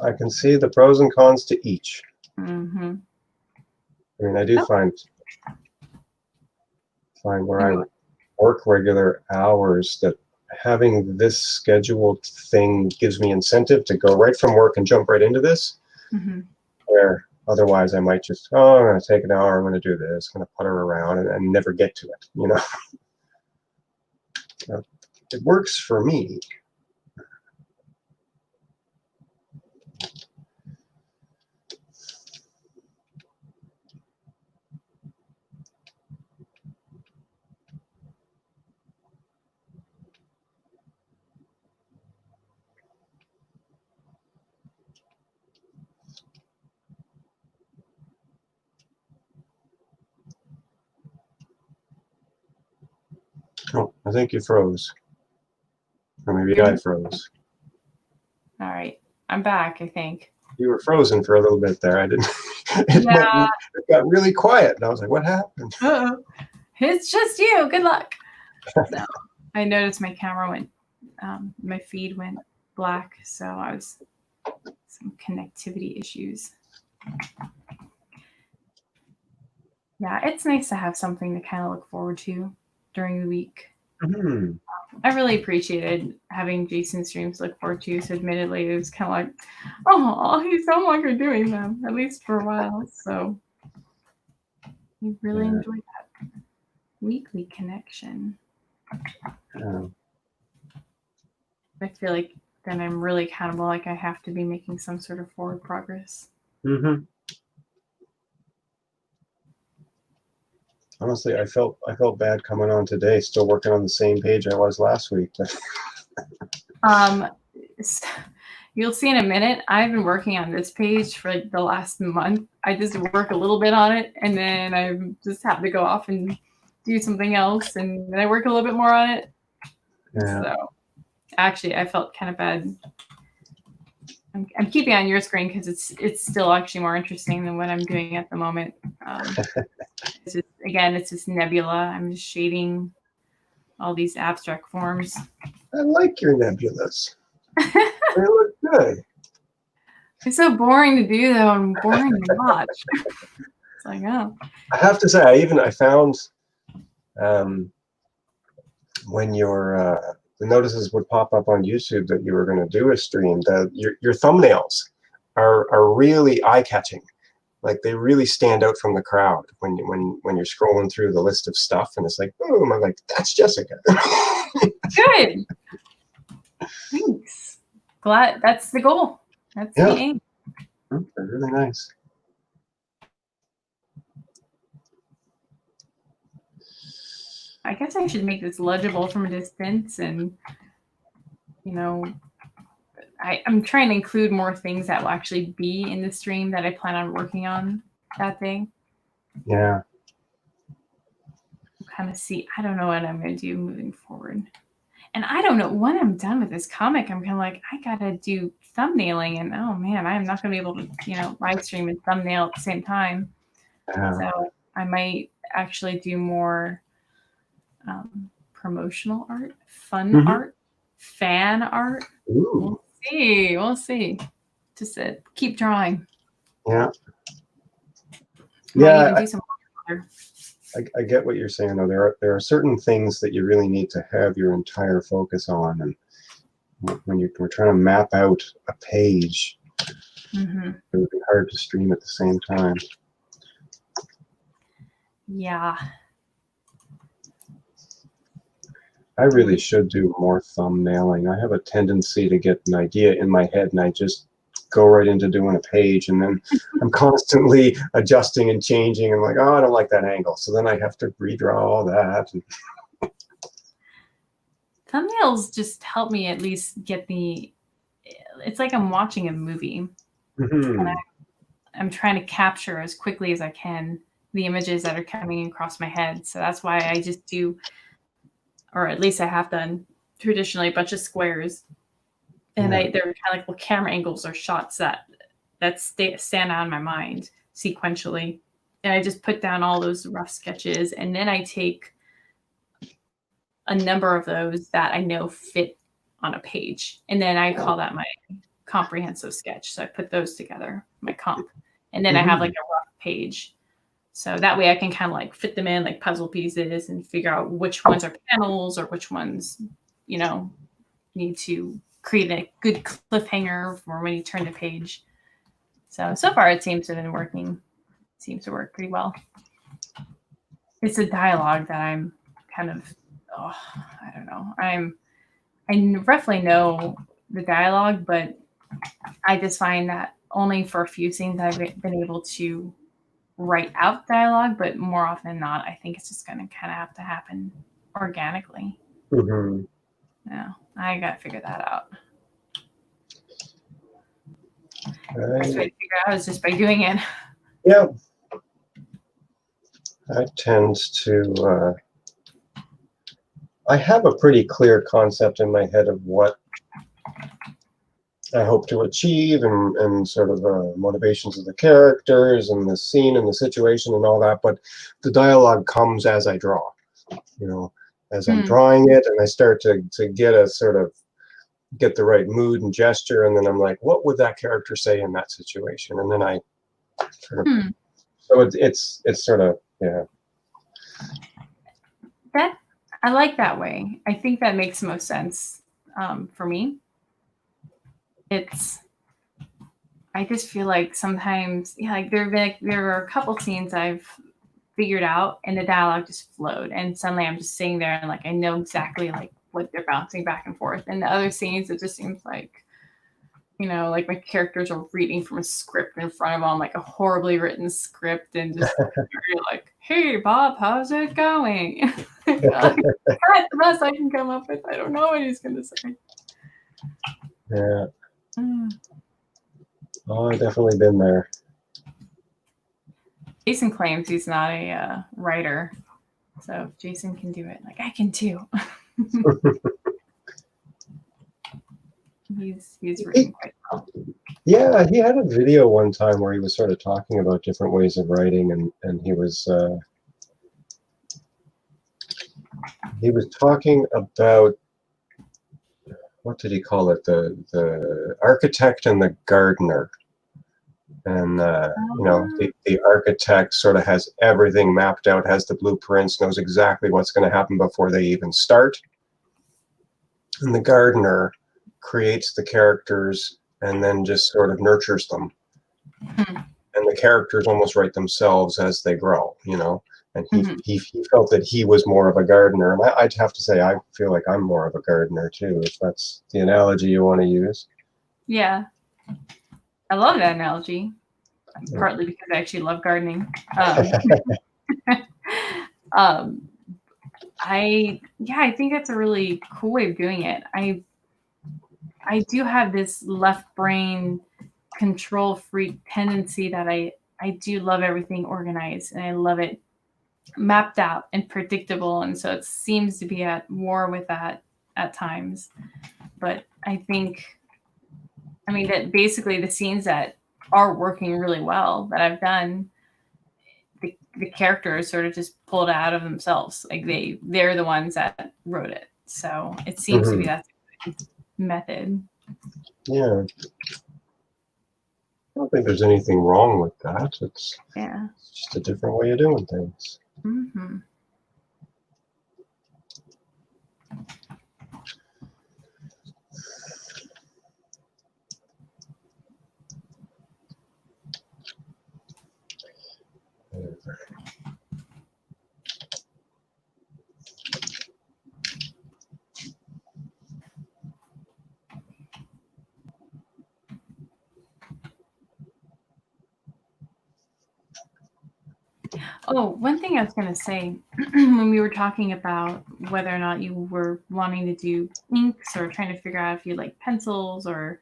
I can see the pros and cons to each. Mm-hmm. I mean, I do Oh. find where I work regular hours that having this scheduled thing gives me incentive to go right from work and jump right into this, Mm-hmm. where otherwise I might just, oh, I'm going to take an hour, I'm going to do this, going to putter around and never get to it, you know. It works for me. Oh, I think you froze. Or maybe I froze. All right, I'm back, I think. You were frozen for a little bit there. I didn't. Yeah. It got really quiet, and I was like, "What happened?" Uh-oh. It's just you. Good luck. No, I noticed my camera went, my feed went black, so I was some connectivity issues. Yeah, it's nice to have something to kind of look forward to during the week. Mm-hmm. I really appreciated having Jason streams to look forward to. So admittedly, it was kind of like, oh, he's no longer doing them, at least for a while. So we really enjoyed that weekly connection. I feel like then I'm really accountable. Like I have to be making some sort of forward progress. Mm-hmm. Honestly, I felt bad coming on today, still working on the same page I was last week. You'll see in a minute. I've been working on this page for like the last month. I just work a little bit on it, and then I just have to go off and do something else, and then I work a little bit more on it. Yeah. So actually, I felt kind of bad. I'm keeping on your screen because it's still actually more interesting than what I'm doing at the moment. It's just nebula. I'm just shading all these abstract forms. I like your nebulas. They look good. It's so boring to do though, and boring to watch. It's like, oh. I have to say, I found when the notices would pop up on YouTube that you were going to do a stream, that your thumbnails are really eye-catching. Like they really stand out from the crowd when you're scrolling through the list of stuff, and it's like, boom! I'm like, that's Jessica. Good. Thanks. Glad that's the goal. That's the aim. They're really nice. I guess I should make this legible from a distance, and you know, I'm trying to include more things that will actually be in the stream that I plan on working on that day. Yeah. Kind of see. I don't know what I'm going to do moving forward. And I don't know when I'm done with this comic, I'm kind of like, I gotta do thumbnailing, and oh man, I'm not gonna be able to, live stream and thumbnail at the same time. So I might actually do more promotional art, fun art, fan art. Ooh. We'll see. Just keep drawing. Yeah. Might even do some color. I get what you're saying though. There are certain things that you really need to have your entire focus on, and when we're trying to map out a page, it would be hard to stream at the same time. Yeah. I really should do more thumbnailing. I have a tendency to get an idea in my head and I just go right into doing a page, and then I'm constantly adjusting and changing and like, oh, I don't like that angle. So then I have to redraw all that. Thumbnails just help me at least get it's like I'm watching a movie. And I'm trying to capture as quickly as I can the images that are coming across my head. So that's why I just do, or at least I have done traditionally, a bunch of squares. And they're kind of like little camera angles or shots that stand out in my mind sequentially. And I just put down all those rough sketches, and then I take a number of those that I know fit on a page. And then I call that my comprehensive sketch. So I put those together, my comp. And then I have like a rough page. So that way I can kind of like fit them in like puzzle pieces and figure out which ones are panels or which ones, need to create a good cliffhanger for when you turn the page. So far it seems to have been working. Seems to work pretty well. It's a dialogue that I'm kind of, I don't know. I roughly know the dialogue, but I just find that only for a few scenes I've been able to write out dialogue, but more often than not, I think it's just going to kind of have to happen organically. Yeah, I got to figure that out. The best way to figure it out is just by doing it. Yeah. I tend to, I have a pretty clear concept in my head of what I hope to achieve, and sort of motivations of the characters and the scene and the situation and all that, but the dialogue comes as I draw, as I'm drawing it, and I start to get get the right mood and gesture, and then I'm like, what would that character say in that situation? And then I sort of, so it's sort of, yeah. That, I like that way. I think that makes most sense for me. I just feel like sometimes, like there were a couple scenes I've figured out and the dialogue just flowed, and suddenly I'm just sitting there and like I know exactly like what they're bouncing back and forth. And the other scenes, it just seems like, like my characters are reading from a script in front of them, like a horribly written script, and just you're like, hey Bob, how's it going? That's the best I can come up with. I don't know what he's gonna say. Yeah. Oh, I've definitely been there. Jason claims he's not a writer, so if Jason can do it, like I can too. he's written quite well. Yeah, he had a video one time where he was sort of talking about different ways of writing, and he was talking about, what did he call it? The architect and the gardener. And the architect sort of has everything mapped out, has the blueprints, knows exactly what's going to happen before they even start. And the gardener creates the characters and then just sort of nurtures them. And the characters almost write themselves as they grow, And he felt that he was more of a gardener. And I'd have to say, I feel like I'm more of a gardener too, if that's the analogy you want to use. Yeah. I love that analogy, partly because I actually love gardening. I think that's a really cool way of doing it. I do have this left brain control freak tendency that I do love everything organized, and I love it mapped out and predictable, and so it seems to be at war with that at times. But I think, I mean, that basically the scenes that are working really well that I've done, the characters sort of just pulled out of themselves. Like they're the ones that wrote it. So it seems to be Mhm. that method. Yeah. I don't think there's anything wrong with that. It's Yeah. just a different way of doing things. Mm-hmm. Oh, one thing I was going to say when we were talking about whether or not you were wanting to do inks or trying to figure out if you like pencils or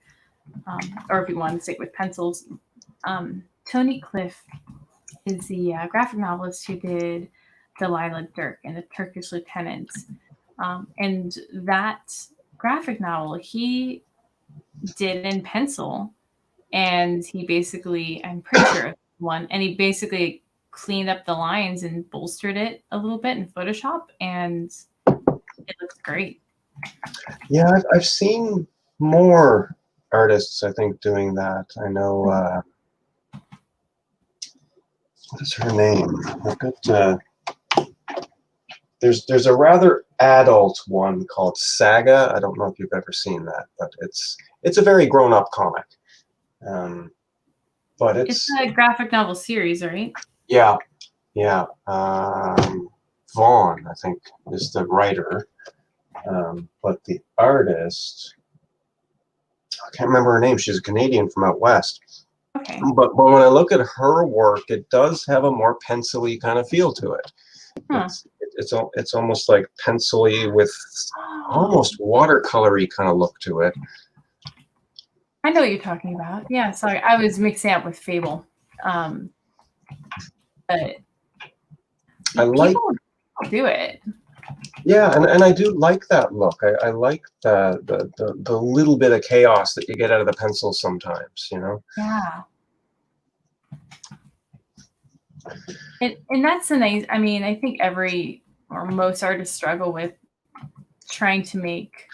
if you want to stick with pencils, Tony Cliff is the graphic novelist who did Delilah Dirk and the Turkish Lieutenant. And that graphic novel he did in pencil, and he basically, I'm pretty sure one, and he basically cleaned up the lines and bolstered it a little bit in Photoshop, and it looks great. Yeah, I've seen more artists, I think, doing that. I know, what is her name? I've got, there's a rather adult one called Saga. I don't know if you've ever seen that, but it's a very grown-up comic. But It's a graphic novel series, right? yeah, yeah. Vaughn, I think, is the writer. But the artist, I can't remember her name. She's a Canadian from out west. Okay. But when I look at her work, it does have a more pencil-y kind of feel to it. Huh. It's almost like pencil-y with almost watercolor-y kind of look to it. I know what you're talking about. Yeah, sorry, I was mixing up with Fable. But I like, people do it. yeah, and I do like that look. I like the little bit of chaos that you get out of the pencil sometimes, you know? Yeah. And that's the nice, I mean, I think every or most artists struggle with trying to make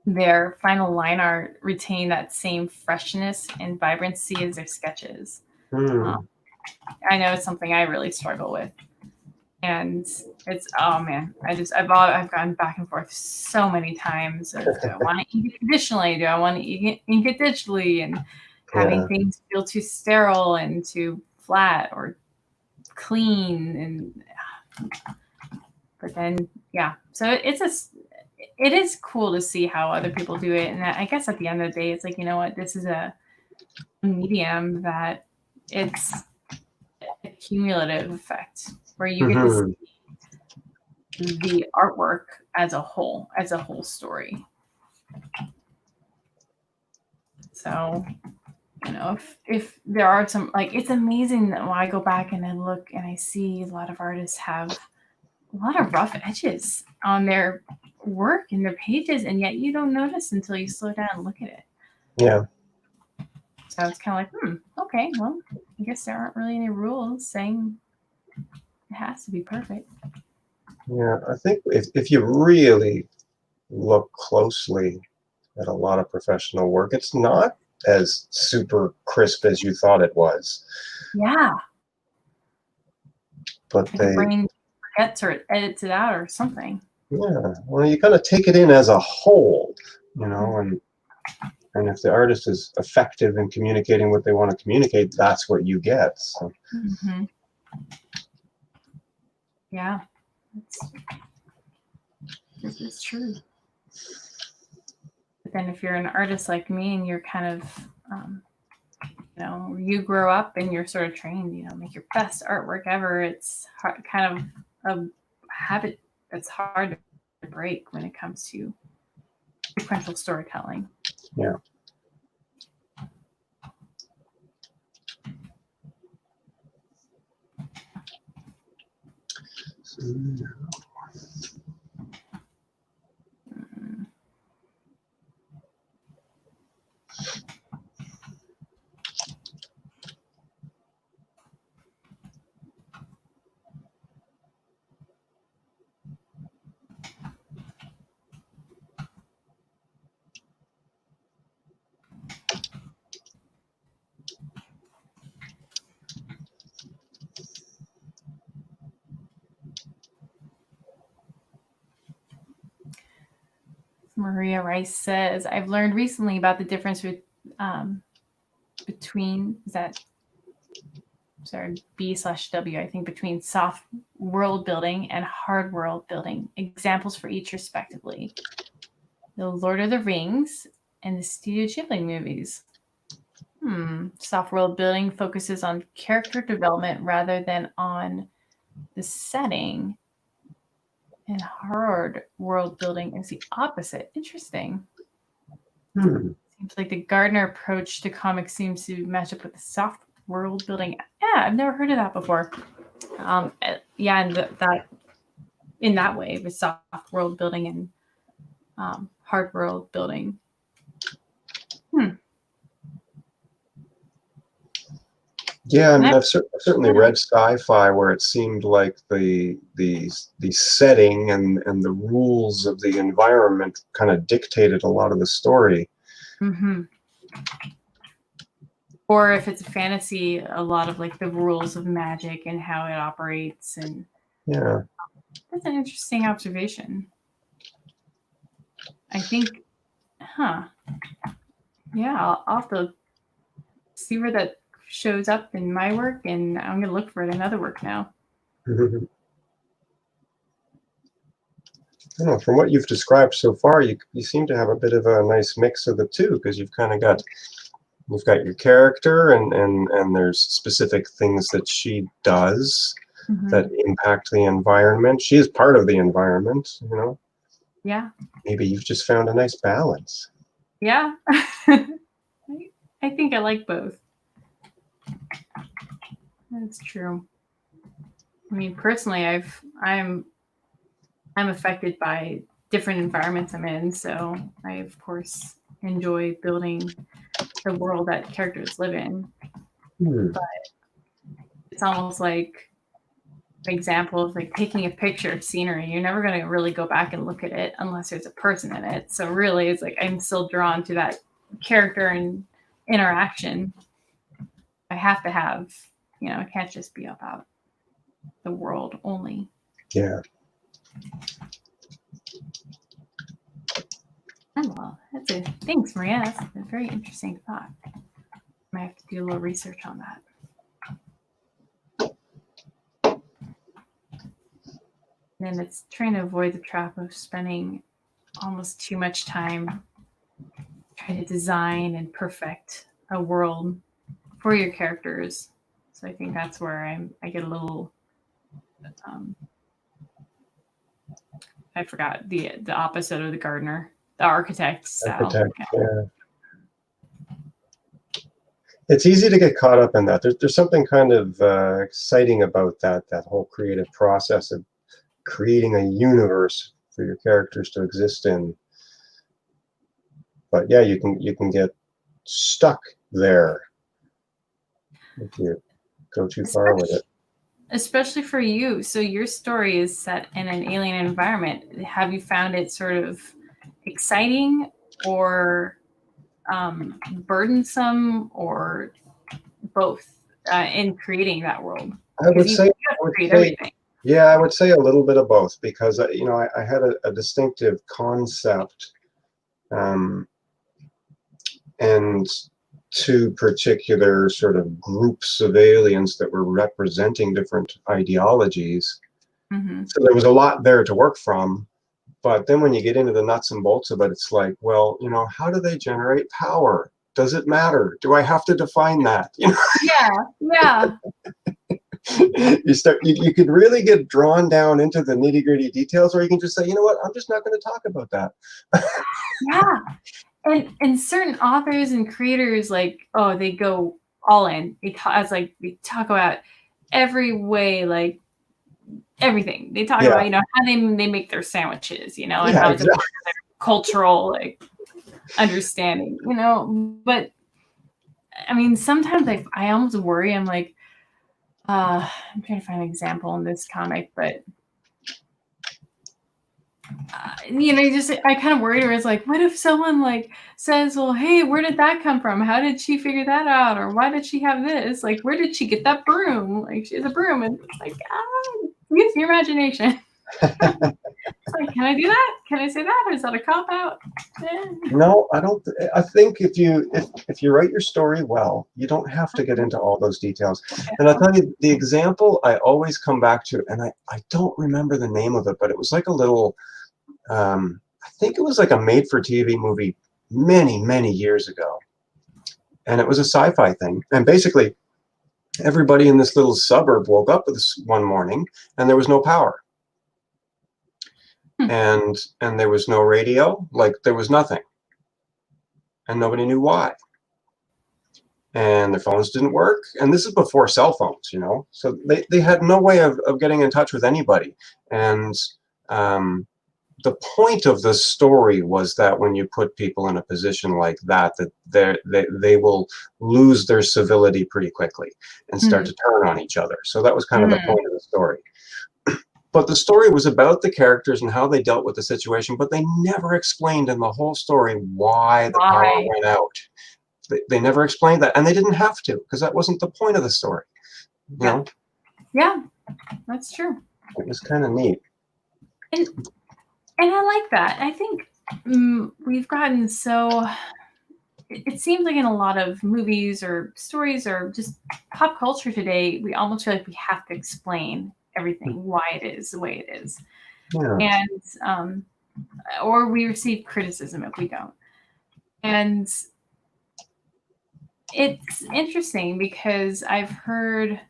their final line art retain that same freshness and vibrancy as their sketches. I know it's something I really struggle with. And it's, oh man, I've gone back and forth so many times of, do I want to ink it traditionally? Do I want to ink it digitally? And having Yeah. things feel too sterile and too flat or clean. And but then, yeah, so it is cool to see how other people do it. And I guess at the end of the day, it's like, you know what, this is a medium that it's a cumulative effect where you get to see the artwork as a whole story. So, you know, if there are some, like, it's amazing that when I go back and I look and I see a lot of artists have a lot of rough edges on their work and their pages, and yet you don't notice until you slow down and look at it. Yeah. So it's kind of like, okay, well, I guess there aren't really any rules saying it has to be perfect. Yeah, I think if you really look closely at a lot of professional work, it's not as super crisp as you thought it was. Yeah. But like the brain forgets or edits it out or something. Yeah, well, you kind of take it in as a whole, you know, and if the artist is effective in communicating what they want to communicate, that's what you get. So. Mm-hmm. Yeah, this is true. But then if you're an artist like me and you're kind of, you know, you grow up and you're sort of trained, you know, make your best artwork ever. It's kind of a habit that's hard to break when it comes to sequential storytelling. Yeah. Maria Rice says, I've learned recently about the difference between, is that, sorry, B/W, I think, between soft world building and hard world building. Examples for each, respectively. The Lord of the Rings and the Studio Ghibli movies. Soft world building focuses on character development rather than on the setting. And hard world building is the opposite. Interesting. Seems like the Gardner approach to comics seems to match up with the soft world building. Yeah, I've never heard of that before. Yeah, and that in that way with soft world building and hard world building. Yeah, I mean, I've certainly read sci-fi where it seemed like the setting and the rules of the environment kind of dictated a lot of the story. Mm-hmm. Or if it's a fantasy, a lot of like the rules of magic and how it operates. And yeah, that's an interesting observation. I think, yeah, I'll have to see where that shows up in my work, and I'm going to look for it in other work now. I don't know, from what you've described so far, you seem to have a bit of a nice mix of the two, because you've kind of got your character and there's specific things that she does that impact the environment. She is part of the environment, you know. Yeah. Maybe you've just found a nice balance. Yeah. I think I like both. That's true. I mean, personally, I'm affected by different environments I'm in, so I of course enjoy building the world that characters live in. But it's almost like an example of like taking a picture of scenery. You're never going to really go back and look at it unless there's a person in it. So really, it's like I'm still drawn to that character and interaction. I have to have, I can't just be about the world only. Yeah. Oh, well, thanks, Maria. That's a very interesting thought. I might have to do a little research on that. And it's trying to avoid the trap of spending almost too much time trying to design and perfect a world for your characters. So I think that's where I get a little I forgot the opposite of the gardener, the architect style. Yeah. It's easy to get caught up in that. There's something kind of exciting about that whole creative process of creating a universe for your characters to exist in. But yeah, you can get stuck there if you go too far with it. Especially for you. So your story is set in an alien environment. Have you found it sort of exciting or burdensome or both in creating that world? I would say a little bit of both, because I had a distinctive concept and two particular sort of groups of aliens that were representing different ideologies. So there was a lot there to work from. But then when you get into the nuts and bolts of it, it's like, well, how do they generate power? Does it matter? Do I have to define that? Yeah. You could really get drawn down into the nitty-gritty details, or you can just say, you know what, I'm just not going to talk about that. Yeah. And certain authors and creators, like, oh, they go all in. They talk about every way, like everything. They talk Yeah. about, how they make their sandwiches, and Yeah, how it's a exactly. part of their cultural like understanding, But I mean, sometimes I almost worry. I'm like, I'm trying to find an example in this comic, but I kind of worried where it's like, what if someone like says, well, hey, where did that come from? How did she figure that out? Or why did she have this? Like, where did she get that broom? Like, she has a broom. And it's like, use your imagination. It's like, can I do that? Can I say that? Or is that a cop out? No, I don't. I think if you write your story well, you don't have to get into all those details. And I'll tell you the example I always come back to, and I don't remember the name of it, but it was like a little, I think it was like a made-for-TV movie many, many years ago. And it was a sci-fi thing. And basically, everybody in this little suburb woke up this one morning, and there was no power. And there was no radio, like there was nothing. And nobody knew why. And their phones didn't work. And this is before cell phones, so they had no way of getting in touch with anybody. And the point of the story was that when you put people in a position like that, they will lose their civility pretty quickly and start to turn on each other. So that was kind of the point of the story. But the story was about the characters and how they dealt with the situation, but they never explained in the whole story why the power went out. They never explained that, and they didn't have to, because that wasn't the point of the story. Yeah, that's true. It was kind of neat. And I like that. I think we've gotten so... It seems like in a lot of movies or stories or just pop culture today, we almost feel like we have to explain everything, why it is the way it is. Yeah. And or we receive criticism if we don't. And it's interesting because I've heard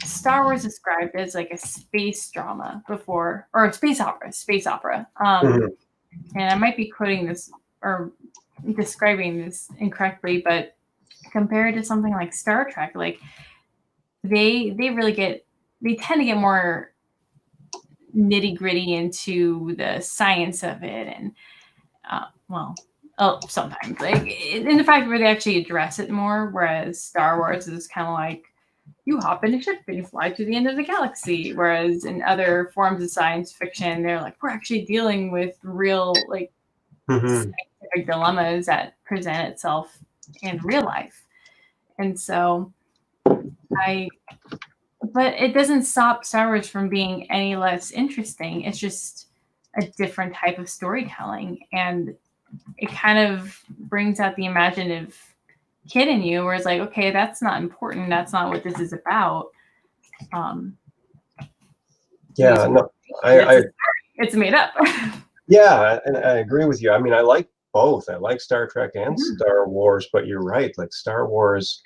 Star Wars described as like a space drama before, or a space opera. And I might be quoting this or describing this incorrectly, but compared to something like Star Trek, like they tend to get more nitty gritty into the science of it, and sometimes like in the fact where they actually address it more, whereas Star Wars is kind of like you hop in a ship and you fly to the end of the galaxy, whereas in other forms of science fiction, they're like, we're actually dealing with real like scientific dilemmas that present itself in real life. And so but it doesn't stop Star Wars from being any less interesting. It's just a different type of storytelling, and it kind of brings out the imaginative kid in you, where it's like, okay, that's not important. That's not what this is about. Yeah, no, it's made up. Yeah, and I agree with you. I mean, I like both. I like Star Trek and Star Wars, but you're right. Like Star Wars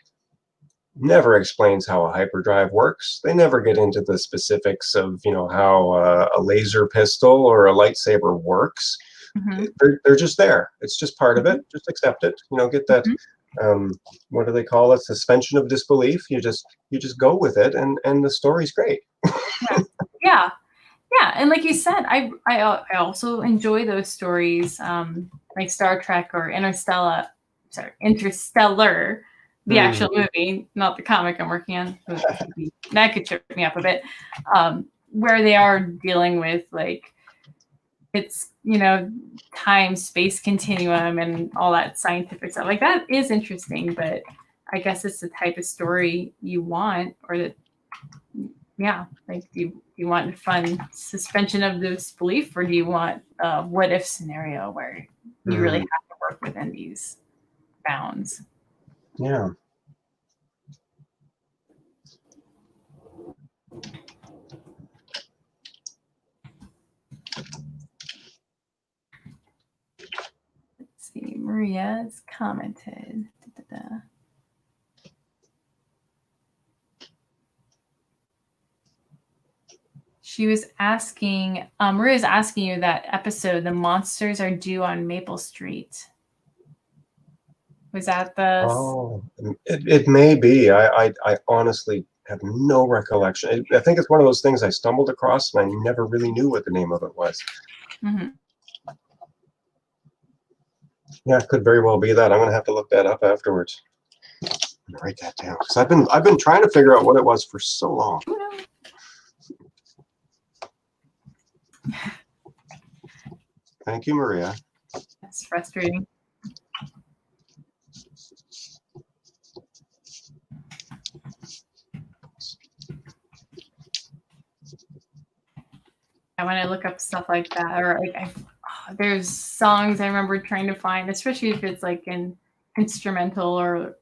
never explains how a hyperdrive works. They never get into the specifics of, how a laser pistol or a lightsaber works. They're just there. It's just part of it. Just accept it. Get that. What do they call it? Suspension of disbelief. You just go with it, and the story's great. Yeah. And like you said, I also enjoy those stories, like Star Trek or Interstellar, the actual movie, not the comic I'm working on. That could trip me up a bit. Where they are dealing with like it's time space continuum and all that scientific stuff. Like that is interesting, but I guess it's the type of story you want, or that like do you want a fun suspension of disbelief, or do you want a what if scenario where you really have to work within these bounds? Yeah. Let's see, Maria's commented. She was asking, Maria's asking you that episode, The Monsters Are Due on Maple Street. Was that the... Oh, it may be. I honestly have no recollection. I think it's one of those things I stumbled across and I never really knew what the name of it was. Mm-hmm. Yeah, it could very well be that. I'm gonna have to look that up afterwards. I'm gonna write that down because I've been trying to figure out what it was for so long. Thank you, Maria. That's frustrating. When I look up stuff like that, or like there's songs I remember trying to find, especially if it's like an instrumental or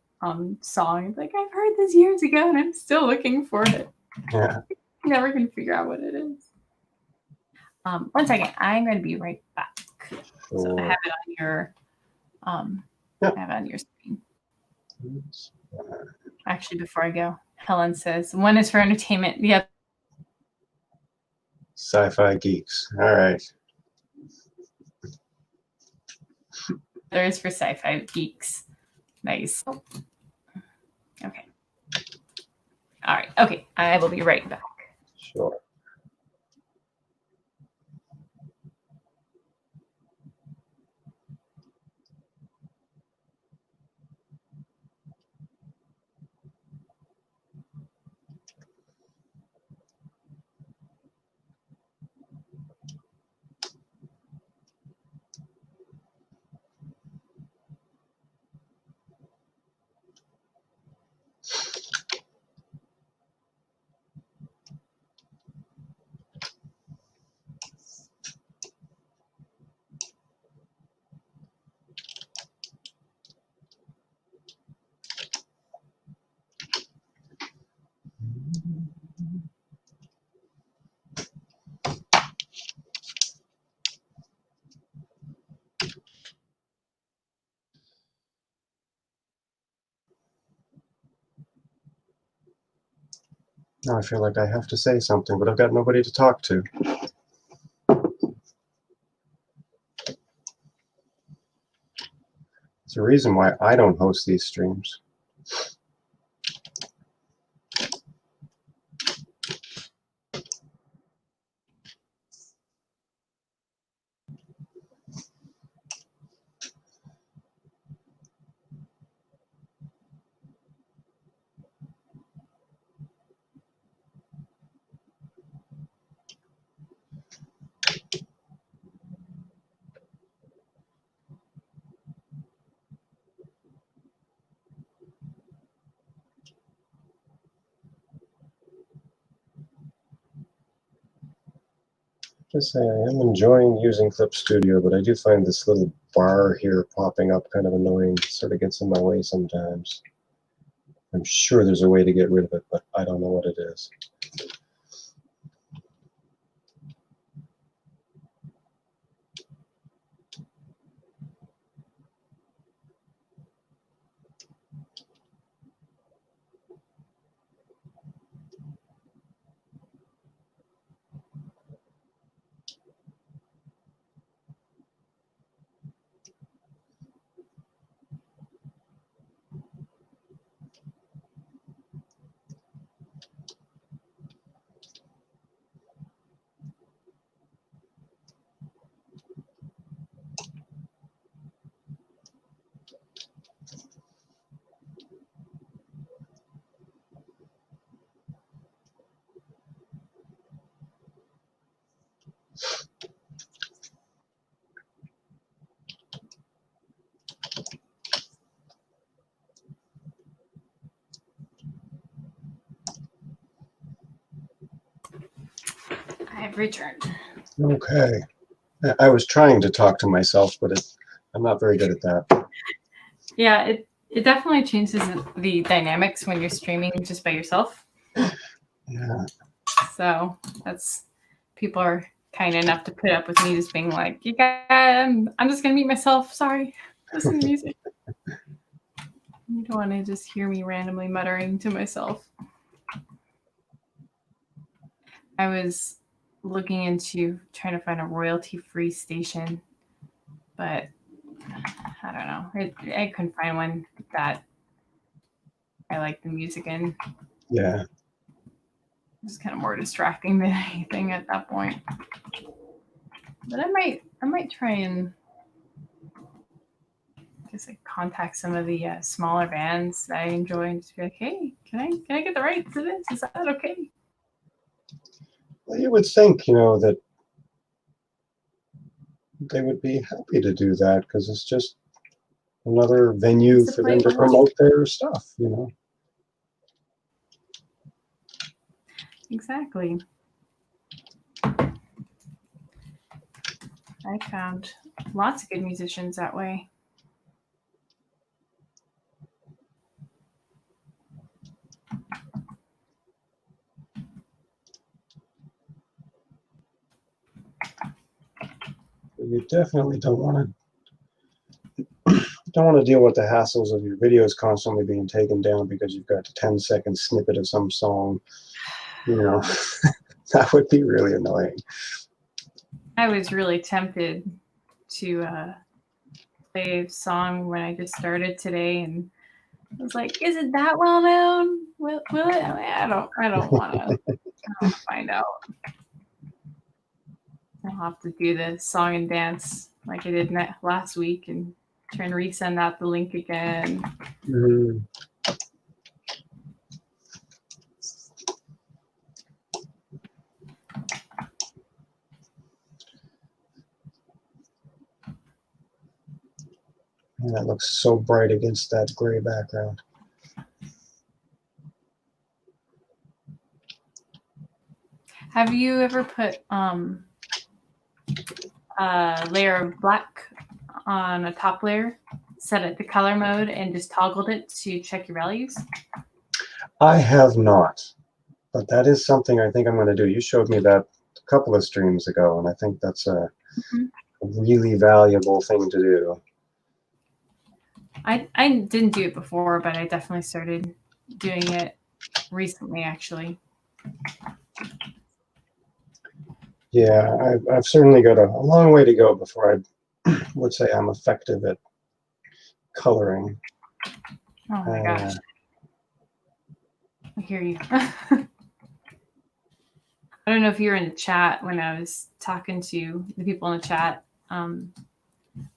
song. Like I've heard this years ago, and I'm still looking for it. Yeah. Never can figure out what it is. 1 second, I'm going to be right back. Sure. So I have it on your, I have it on your screen. Actually, before I go, Helen says one is for entertainment. The other Sci-fi geeks. All right. is for sci-fi geeks. Nice. Oh. Okay. All right. Okay. I will be right back. Sure. Now I feel like I have to say something, but I've got nobody to talk to. It's a reason why I don't host these streams. Just say I am enjoying using Clip Studio, but I do find this little bar here popping up kind of annoying. It sort of gets in my way sometimes. I'm sure there's a way to get rid of it, but I don't know what it is. I have returned. Okay. I was trying to talk to myself, but I'm not very good at that. Yeah, it definitely changes the dynamics when you're streaming just by yourself. Yeah. So people are kind enough to put up with me just being like, you guys, I'm just gonna mute myself. Sorry, listen to music. You don't want to just hear me randomly muttering to myself. I was looking into trying to find a royalty-free station, but I don't know. I couldn't find one that I like the music in. Yeah. It's kind of more distracting than anything at that point. But I might try and just like contact some of the smaller bands that I enjoy and just be like, hey, can I get the rights to this? Is that okay? Well, you would think, that they would be happy to do that because it's just another venue It's a for them to play. promote their stuff, Exactly. I found lots of good musicians that way. You definitely don't want to deal with the hassles of your videos constantly being taken down because you've got a 10-second snippet of some song. That would be really annoying. I was really tempted to play a song when I just started today, and I was like, "Is it that well known? Will it? I don't want to find out. I'll have to do the song and dance like I did last week and try and resend out the link again." Mm-hmm. And that looks so bright against that gray background. Have you ever put a layer of black on a top layer, set it to color mode, and just toggled it to check your values? I have not, but that is something I think I'm going to do. You showed me that a couple of streams ago, and I think that's a really valuable thing to do. I didn't do it before, but I definitely started doing it recently, actually. Yeah, I've certainly got a long way to go before I would say I'm effective at coloring. Oh my gosh. I hear you. I don't know if you were in the chat when I was talking to the people in the chat. I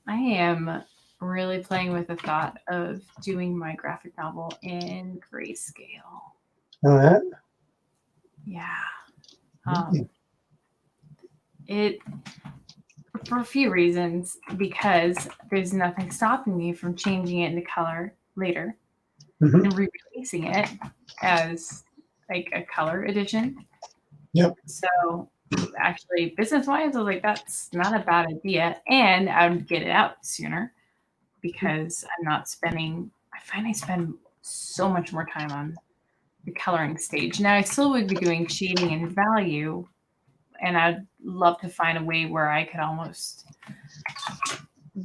am really playing with the thought of doing my graphic novel in grayscale. Oh, yeah? Yeah. It for a few reasons, because there's nothing stopping me from changing it into color later and re-releasing it as like a color edition. Yep. So actually, business-wise, I was like, that's not a bad idea, and I would get it out sooner because I'm not spending. I find I spend so much more time on the coloring stage. Now I still would be doing shading and value, and I'd love to find a way where I could almost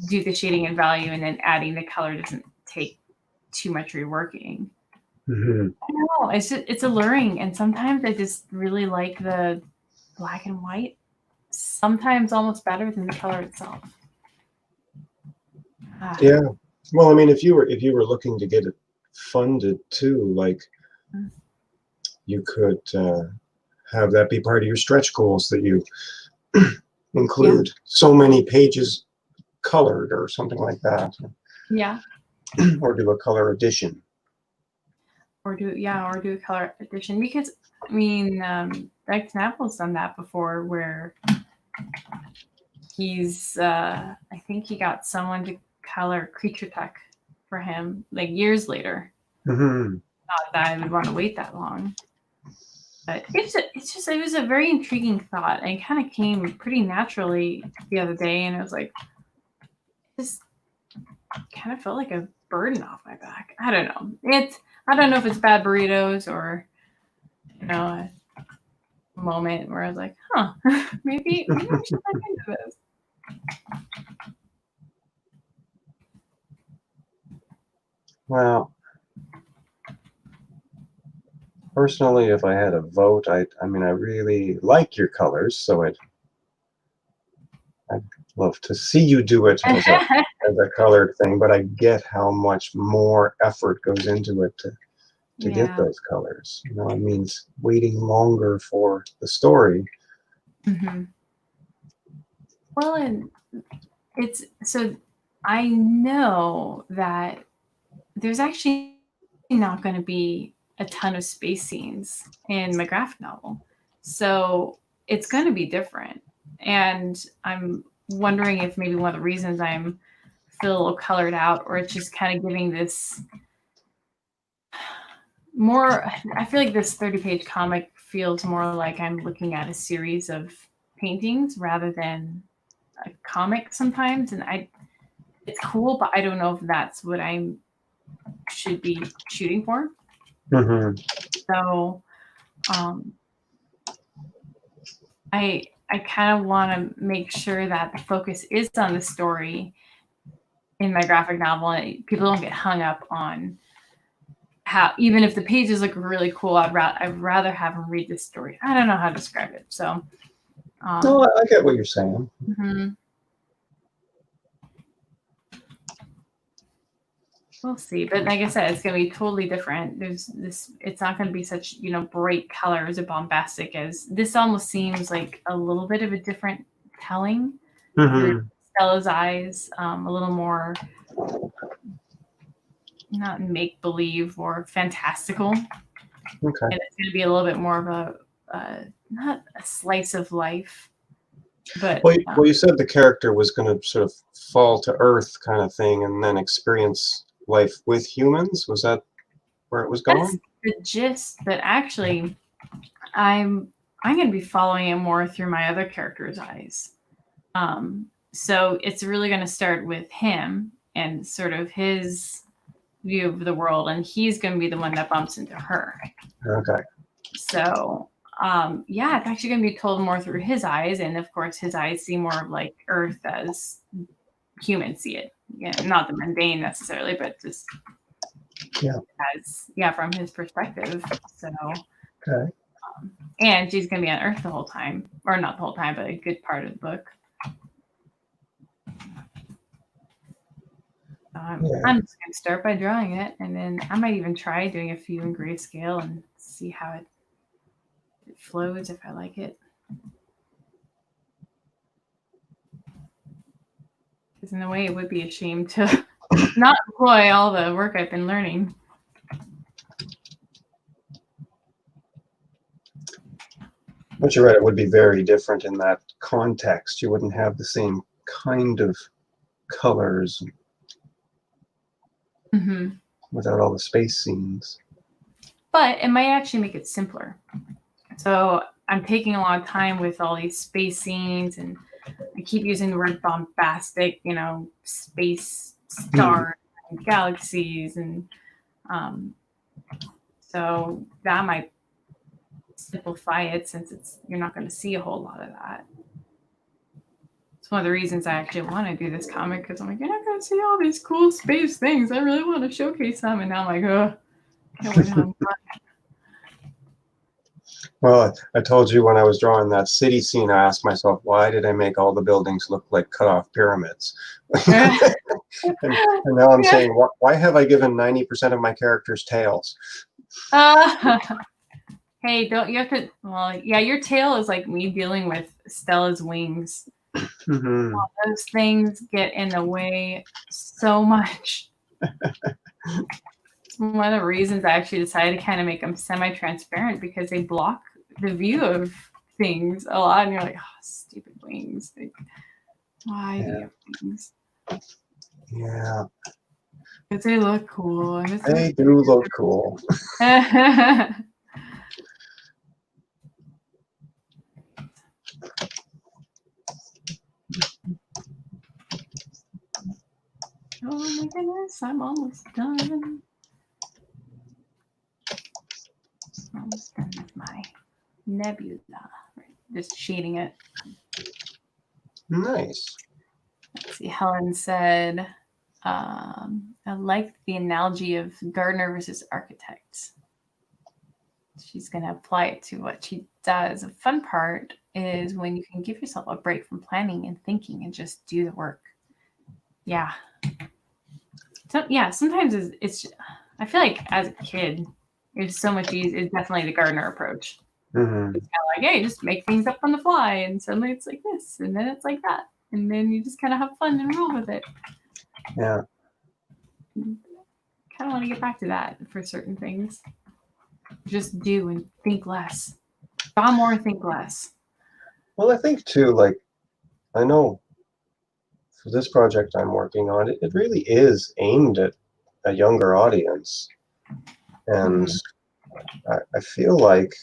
do the shading and value, and then adding the color doesn't take too much reworking. Mm-hmm. I don't know. It's alluring, and sometimes I just really like the black and white. Sometimes almost better than the color itself. Yeah. Well, I mean, if you were looking to get it funded too, like you could have that be part of your stretch goals, that you include so many pages colored or something like that. Yeah. Or do a color edition. Or do a color edition, because I mean, Doug Knapple's done that before, where he's I think he got someone to color Creature Tech for him like years later. Mm-hmm. Not that I would want to wait that long, but it was a very intriguing thought, and it kind of came pretty naturally the other day, and it was like, just kind of felt like a burden off my back. I don't know. I don't know if it's bad burritos or a moment where I was like, huh, maybe I should look into this. Well, Personally, if I had a vote, I mean, I really like your colors, so I'd love to see you do it as a colored thing, but I get how much more effort goes into it to get Yeah. those colors. You know, it means waiting longer for the story. Hmm. Well, and it's so I know that there's actually not going to be a ton of space scenes in my graphic novel. So it's going to be different. And I'm wondering if maybe one of the reasons I'm feel a little colored out, or it's just kind of giving this more. I feel like this 30-page comic feels more like I'm looking at a series of paintings rather than a comic sometimes. And it's cool, but I don't know if that's what I should be shooting for. Hmm. So um, I kind of want to make sure that the focus is on the story in my graphic novel, and people don't get hung up on how, even if the pages look really cool, I'd rather have them read this story. I don't know how to describe it. So No, I get what you're saying. mhm. We'll see. But like I said, it's going to be totally different. There's this, it's not going to be such, bright colors or bombastic as this almost seems like a little bit of a different telling through Hmm. Stella's eyes, a little more not make believe or fantastical. Okay. And it's going to be a little bit more of not a slice of life, but Well, you said the character was going to sort of fall to Earth kind of thing and then experience life with humans. Was that where it was that's going? the gist. But actually, I'm going to be following it more through my other character's eyes. So it's really going to start with him and sort of his view of the world, and he's going to be the one that bumps into her. Okay. So yeah, it's actually going to be told more through his eyes, and of course his eyes see more of like Earth as humans see it. Yeah, not the mundane necessarily, but just Yeah. as from his perspective. So Okay. and she's going to be on Earth the whole time, or not the whole time, but a good part of the book. Yeah. I'm just going to start by drawing it, and then I might even try doing a few in grayscale and see how it flows if I like it. Because in a way, it would be a shame to not employ all the work I've been learning. But you're right, it would be very different in that context. You wouldn't have the same kind of colors Mm-hmm. without all the space scenes. But it might actually make it simpler. So I'm taking a lot of time with all these space scenes, and I keep using the word bombastic, space stars and galaxies, and so that might simplify it since you're not going to see a whole lot of that. It's one of the reasons I actually want to do this comic, because I'm like, you're not going to see all these cool space things. I really want to showcase them, and now I'm like, oh, can't wait to have fun. Well, I told you when I was drawing that city scene, I asked myself, why did I make all the buildings look like cut-off pyramids? And now I'm saying, why have I given 90% of my characters tails? Hey, don't you have to? Well, yeah, your tail is like me dealing with Stella's wings. Mm-hmm. Those things get in the way so much. It's one of the reasons I actually decided to kind of make them semi-transparent, because they block the view of things a lot, and you're like, oh, stupid wings. Like, why do you have wings? Yeah, Because they look cool. And it's they do look cool. Oh my goodness, I'm almost done. Almost done with my nebula. Just shading it. Nice. Let's see, Helen said, I like the analogy of gardener versus architect. she's going to apply it to what she does. The fun part is when you can give yourself a break from planning and thinking and just do the work. Yeah. So yeah, sometimes it's I feel like as a kid, it's so much easier. It's definitely the gardener approach. Mm-hmm. It's kind of like, hey, just make things up on the fly, and suddenly it's like this, and then it's like that, and then you just kind of have fun and roll with it. Yeah. Kind of want to get back to that for certain things. Just do and think less. Draw more, think less. Well, I think too, like, I know for this project I'm working on, it really is aimed at a younger audience. And I feel like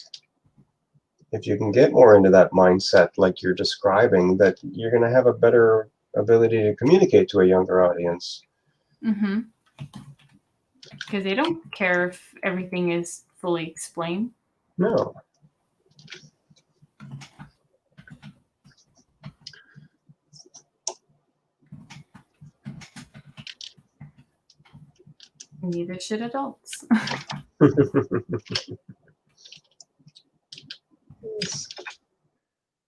if you can get more into that mindset, like you're describing, that you're going to have a better ability to communicate to a younger audience. Mm-hmm. Because they don't care if everything is fully explained. No. Neither should adults.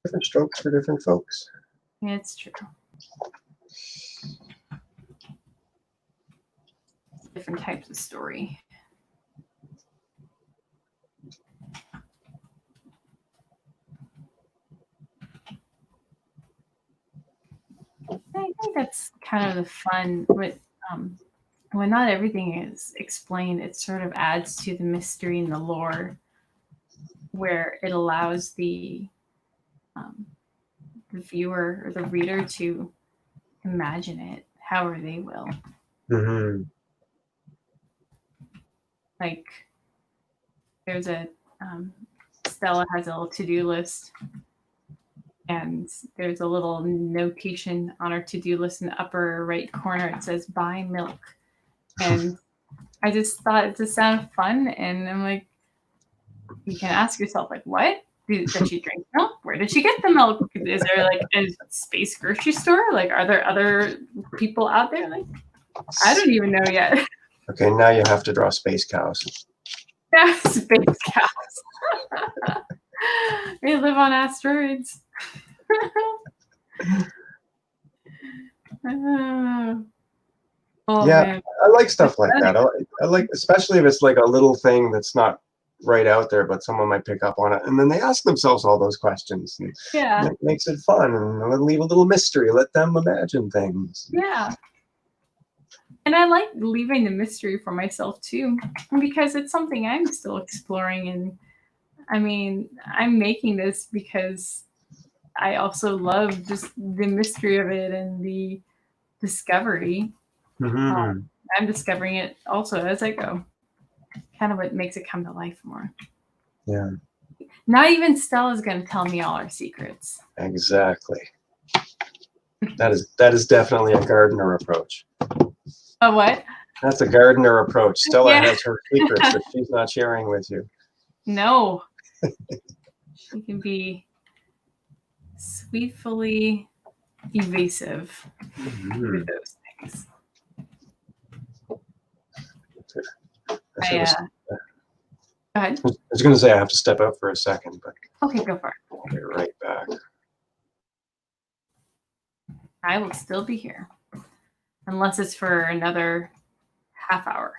Different strokes for different folks. It's true. Different types of story. I think that's kind of the fun with when not everything is explained. It sort of adds to the mystery and the lore, where it allows the viewer or the reader to imagine it however they will. Mm-hmm. Like there's a Stella has a little to-do list, and there's a little notation on her to-do list in the upper right corner. It says buy milk, and I just thought it just sounded fun, and I'm like, you can ask yourself, like, what? Does she drink milk? Where did she get the milk? Is there like a space grocery store? Like, are there other people out there? Like, I don't even know yet. Okay, now you have to draw space cows. Yeah, space cows. We live on asteroids. Oh, Yeah, man. I like stuff like that. I like, especially if it's like a little thing that's not right out there, but someone might pick up on it, and then they ask themselves all those questions. And Yeah. that makes it fun, and leave a little mystery. Let them imagine things. Yeah. And I like leaving the mystery for myself too, because it's something I'm still exploring. And I mean, I'm making this because I also love just the mystery of it and the discovery. Mm-hmm. I'm discovering it also as I go. Kind of what makes it come to life more. Yeah. Not even Stella's going to tell me all our secrets. Exactly. That is definitely a gardener approach. Oh, what? That's a gardener approach. Stella Yeah. has her secrets that she's not sharing with you. No. She can be sweetfully evasive with those things. Go ahead. I was going to say I have to step out for a second, but Okay, go for it. I'll be right back. I will still be here, unless it's for another half hour.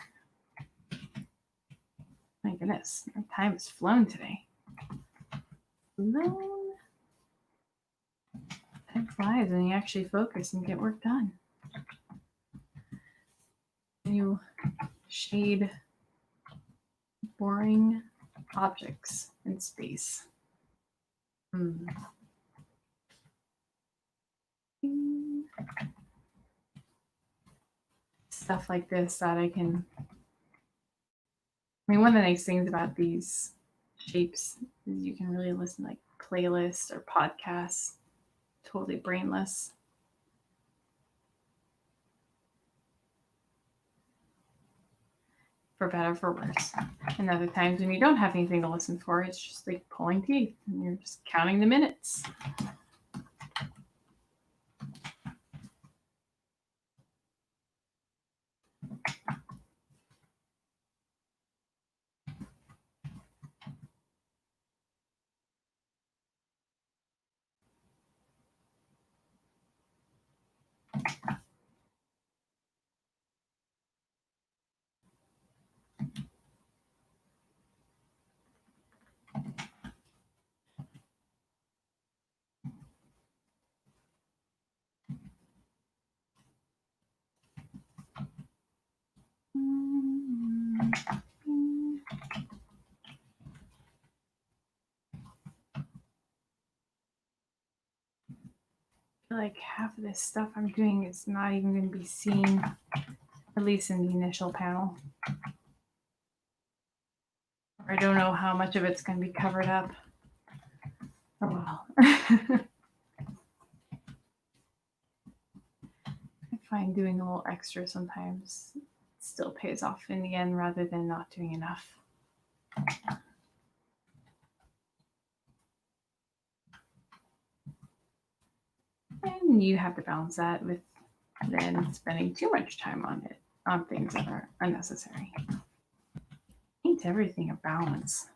My goodness, our time has flown today. Flown. Time flies when you actually focus and get work done. You shade boring objects in space. Stuff like this that I can. I mean, one of the nice things about these shapes is you can really listen to like playlists or podcasts, totally brainless. For better, for worse. And other times when you don't have anything to listen for, it's just like pulling teeth and you're just counting the minutes. feel like half of this stuff I'm doing is not even going to be seen, at least in the initial panel. I don't know how much of it's going to be covered up. Oh well. I find doing a little extra sometimes still pays off in the end rather than not doing enough. And you have to balance that with then spending too much time on it, on things that are unnecessary. Ain't everything a balance.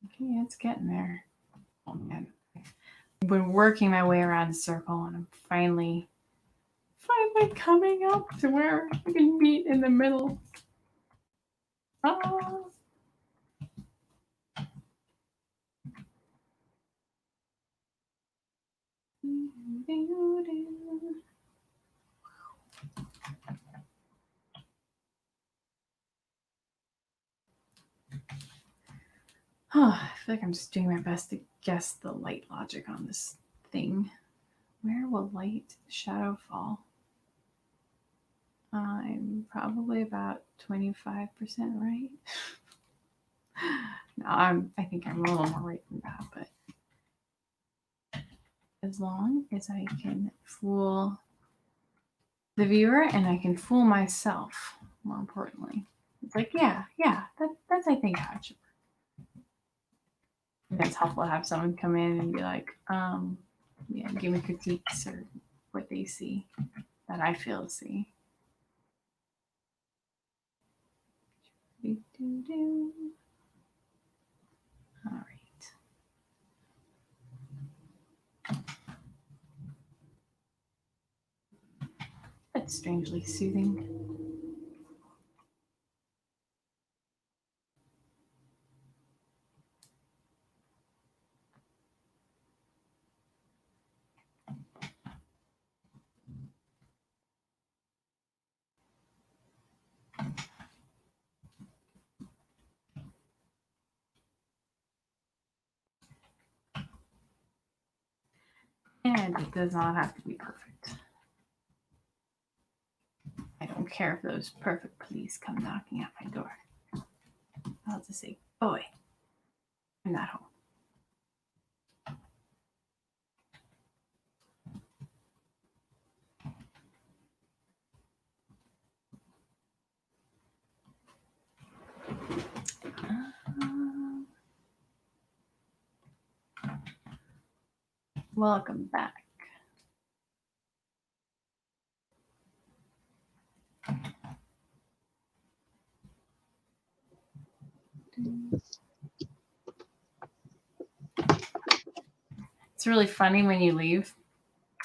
Okay, it's getting there. Oh man. I've been working my way around the circle and I'm finally coming up to where we can meet in the middle. Oh. Oh, I feel like I'm just doing my best to guess the light logic on this thing. Where will light shadow fall? I'm probably about 25% right. No, I think I'm a little more right than that, but as long as I can fool the viewer and I can fool myself, more importantly. It's like, yeah, that's I think how it should work. And it's helpful to have someone come in and be like, yeah, give me critiques or what they see that I feel to see. All right. That's strangely soothing. And it does not have to be perfect. I don't care if those perfect police come knocking at my door. I'll just say, boy, I'm not home. Welcome back. It's really funny when you leave.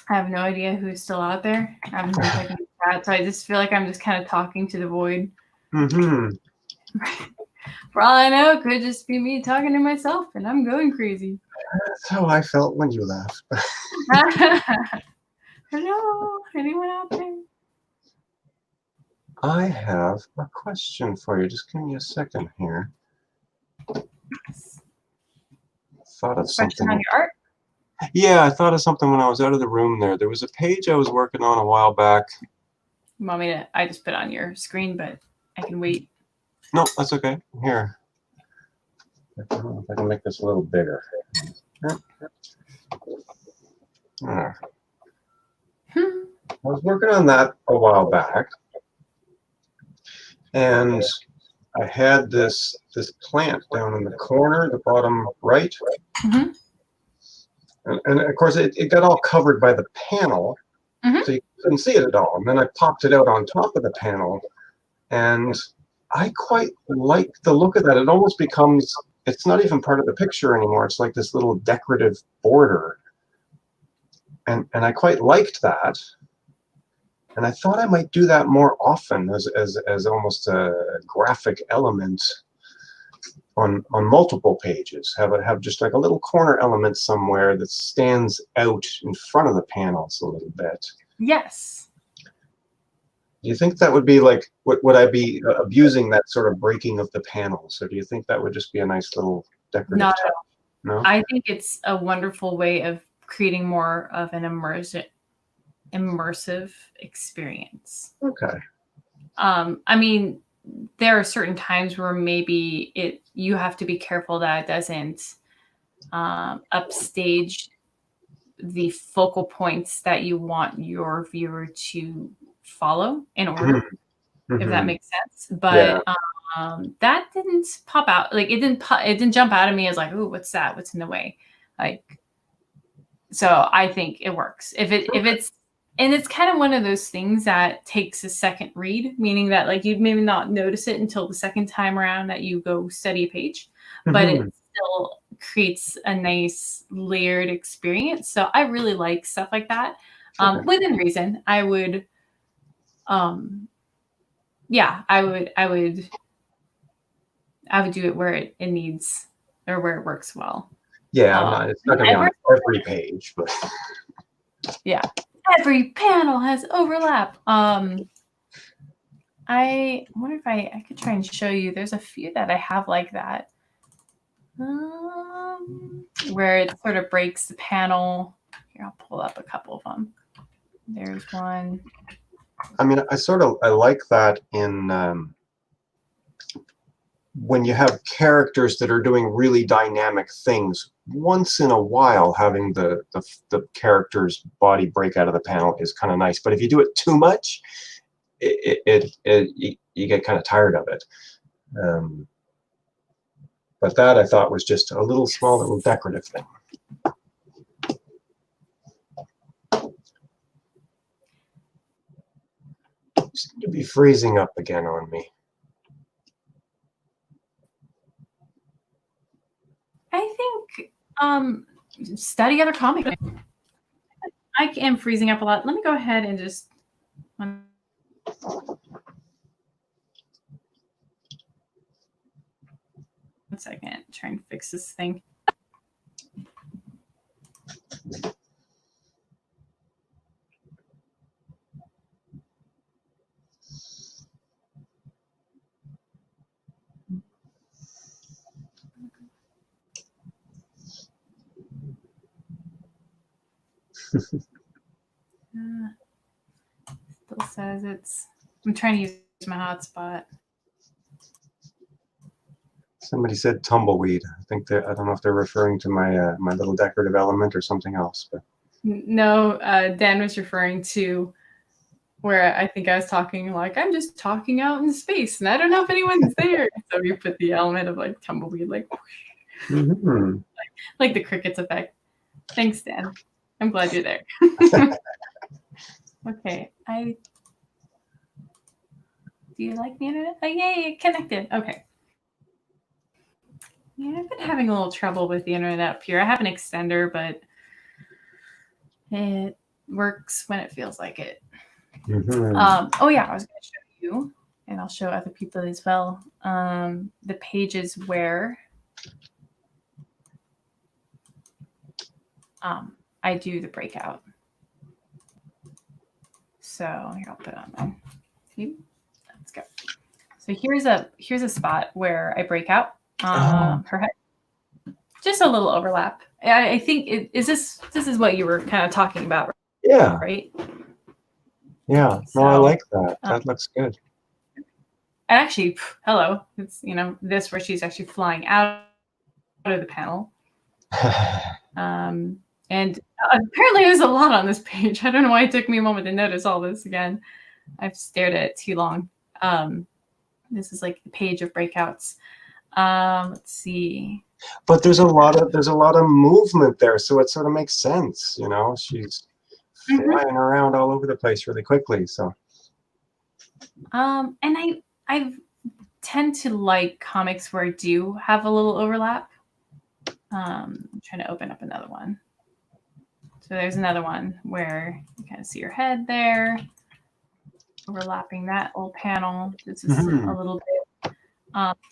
I have no idea who's still out there. I haven't been checking the chat, so I just feel like I'm just kind of talking to the void. Mm-hmm. For all I know, it could just be me talking to myself, and I'm going crazy. That's how I felt when you left. Hello, anyone out there? I have a question for you. Just give me a second here. Thought of Question something. on your art? Yeah, I thought of something when I was out of the room there. There was a page I was working on a while back. You want me to? I just put it on your screen, but I can wait. No, that's okay. Here. I don't know if I can make this a little bigger. There. I was working on that a while back, and I had this plant down in the corner, the bottom right, Mm-hmm. and of course it got all covered by the panel, so you couldn't see it at all. And then I popped it out on top of the panel, and I quite like the look of that. It almost becomes, it's not even part of the picture anymore. It's like this little decorative border, and I quite liked that. And I thought I might do that more often as almost a graphic element on multiple pages. Have just like a little corner element somewhere that stands out in front of the panels a little bit. Yes. Do you think that would be like, would I be abusing that sort of breaking of the panels? Or do you think that would just be a nice little decorative Not touch? at all. No? I think it's a wonderful way of creating more of an immersive experience. Okay. I mean, there are certain times where maybe you have to be careful that it doesn't upstage the focal points that you want your viewer to follow in order, if that Mhm. makes sense. Yeah. But that didn't pop out. Like it didn't jump out at me as like, "Ooh, what's that? What's in the way?" Like, so I think it works. If it's and it's kind of one of those things that takes a second read, meaning that like you'd maybe not notice it until the second time around that you go study a page, but it Mhm. still creates a nice layered experience. So I really like stuff like that. Okay. Within reason, I would, yeah, I would do it where it needs or where it works well. Yeah, it's not gonna be And on we're every page, but yeah, every panel has overlap. I wonder if I could try and show you. There's a few that I have like that, where it sort of breaks the panel. Here, I'll pull up a couple of them. There's one. I mean, I like that in when you have characters that are doing really dynamic things. Once in a while, having the character's body break out of the panel is kind of nice. But if you do it too much, you get kind of tired of it. But that I thought was just a little small little decorative thing. Seem to be freezing up again on me. I think study other comics. I am freezing up a lot. Let me go ahead and just. One second, try and fix this thing. Still says it's. I'm trying to use my hotspot. Somebody said tumbleweed. I don't know if they're referring to my my little decorative element or something else. But No, Dan was referring to where I think I was talking like I'm just talking out in space and I don't know if anyone's there. So we put the element of like tumbleweed, like like the crickets effect. Thanks, Dan. I'm glad you're there. Okay, do you like the internet? Oh, yay, connected. Okay. Yeah, I've been having a little trouble with the internet up here. I have an extender, but it works when it feels like it. Oh yeah, I was going to show you, and I'll show other people as well. The pages where I do the breakout. So here, I'll put on there. See? Let's go. So here's a spot where I break out her head. Just a little overlap. I think this is what you were kind of talking about, right? Yeah. Right. Yeah. No, I like that. That looks good. And actually, hello. It's this where she's actually flying out of the panel. And apparently there's a lot on this page. I don't know why it took me a moment to notice all this again. I've stared at it too long. This is like the page of breakouts. Let's see. But there's a lot of movement there, so it sort of makes sense. She's flying around all over the place really quickly. So. And I tend to like comics where I do have a little overlap. I'm trying to open up another one. So there's another one where you kind of see your head there, overlapping that old panel. This is a little bit.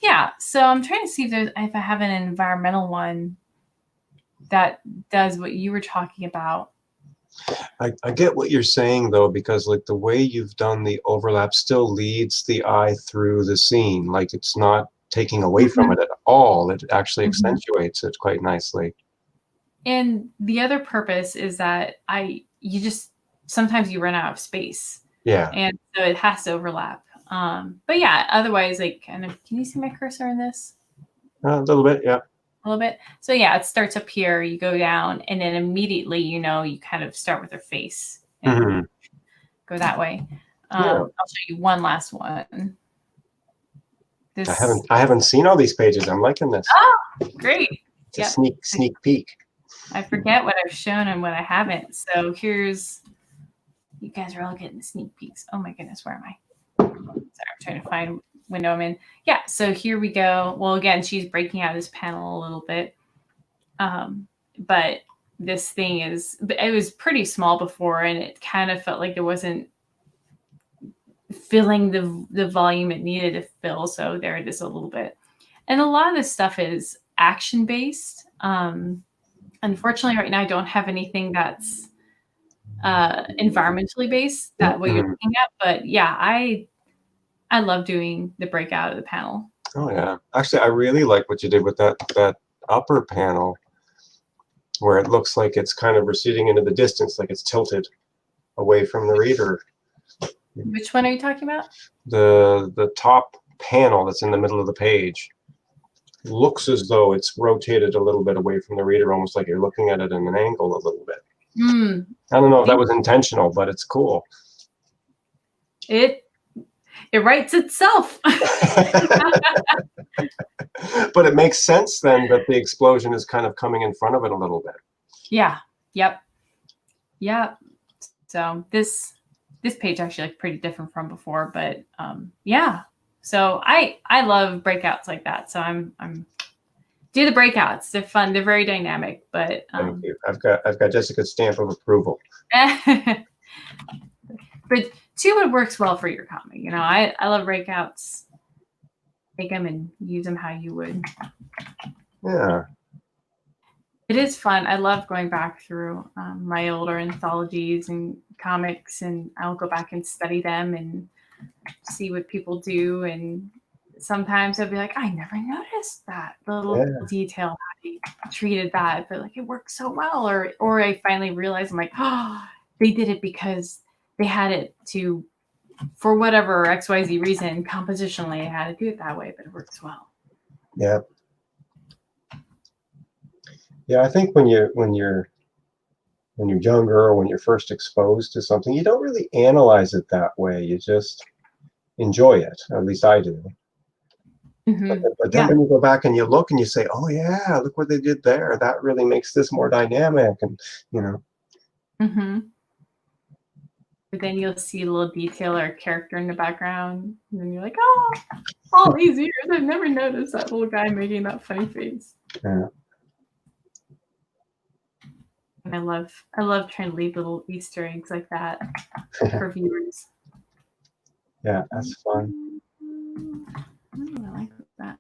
Yeah, so I'm trying to see if I have an environmental one that does what you were talking about. I get what you're saying though, because like the way you've done the overlap still leads the eye through the scene. Like it's not taking away from Mhm. it at all. It actually Mhm. accentuates it quite nicely. And the other purpose is that you just sometimes you run out of space, Yeah, and so it has to overlap. But yeah, otherwise, like kind of, can you see my cursor in this a little bit. Yeah. a little bit? So yeah, it starts up here, you go down, and then immediately, you kind of start with her face and Hmm. go that way. Yeah. I'll show you one last one. I This, haven't seen all these pages. I'm liking this. oh, great. It's a Yep. sneak peek. I forget what I've shown and what I haven't. So here's, you guys are all getting sneak peeks. Oh my goodness, where am I? Sorry, I'm trying to find window I'm in. Yeah, so here we go. Well, again, she's breaking out this panel a little bit. But this thing it was pretty small before, and it kind of felt like it wasn't filling the volume it needed to fill. So there it is a little bit. And a lot of this stuff is action based. Unfortunately, right now I don't have anything that's environmentally based that what you're Mhm. looking at. But yeah, I love doing the breakout of the panel. Oh yeah. Actually, I really like what you did with that upper panel, where it looks like it's kind of receding into the distance, like it's tilted away from the reader. Which one are you talking about? The top panel that's in the middle of the page looks as though it's rotated a little bit away from the reader, almost like you're looking at it in an angle a little bit. Mm, I don't know if yeah, that was intentional, but it's cool. it writes itself. But it makes sense then that the explosion is kind of coming in front of it a little bit. Yeah. Yep. Yep. So this page actually looks pretty different from before, but yeah. So I love breakouts like that. So I'm do the breakouts. They're fun. They're very dynamic, but Thank you. I've got Jessica's stamp of approval. but too, it works well for your comic. I love breakouts. Take them and use them how you would. Yeah. It is fun. I love going back through my older anthologies and comics, and I'll go back and study them and see what people do. And sometimes I'll be like, I never noticed that little Yeah. detail how they treated that, but like it works so well. Or I finally realize I'm like, oh, they did it because they had it to, for whatever XYZ reason, compositionally, I had to do it that way, but it works well. Yeah. Yeah, I think when you're younger or when you're first exposed to something, you don't really analyze it that way. You just enjoy it. At least I do. Mm-hmm. But then Yeah. when you go back and you look and you say, "Oh yeah, look what they did there. That really makes this more dynamic." And you know, Mm-hmm. But then you'll see a little detail or a character in the background, and then you're like, oh, all these years, I've never noticed that little guy making that funny face. yeah. And I love trying to leave little Easter eggs like that for viewers. Yeah, that's fun. I like that.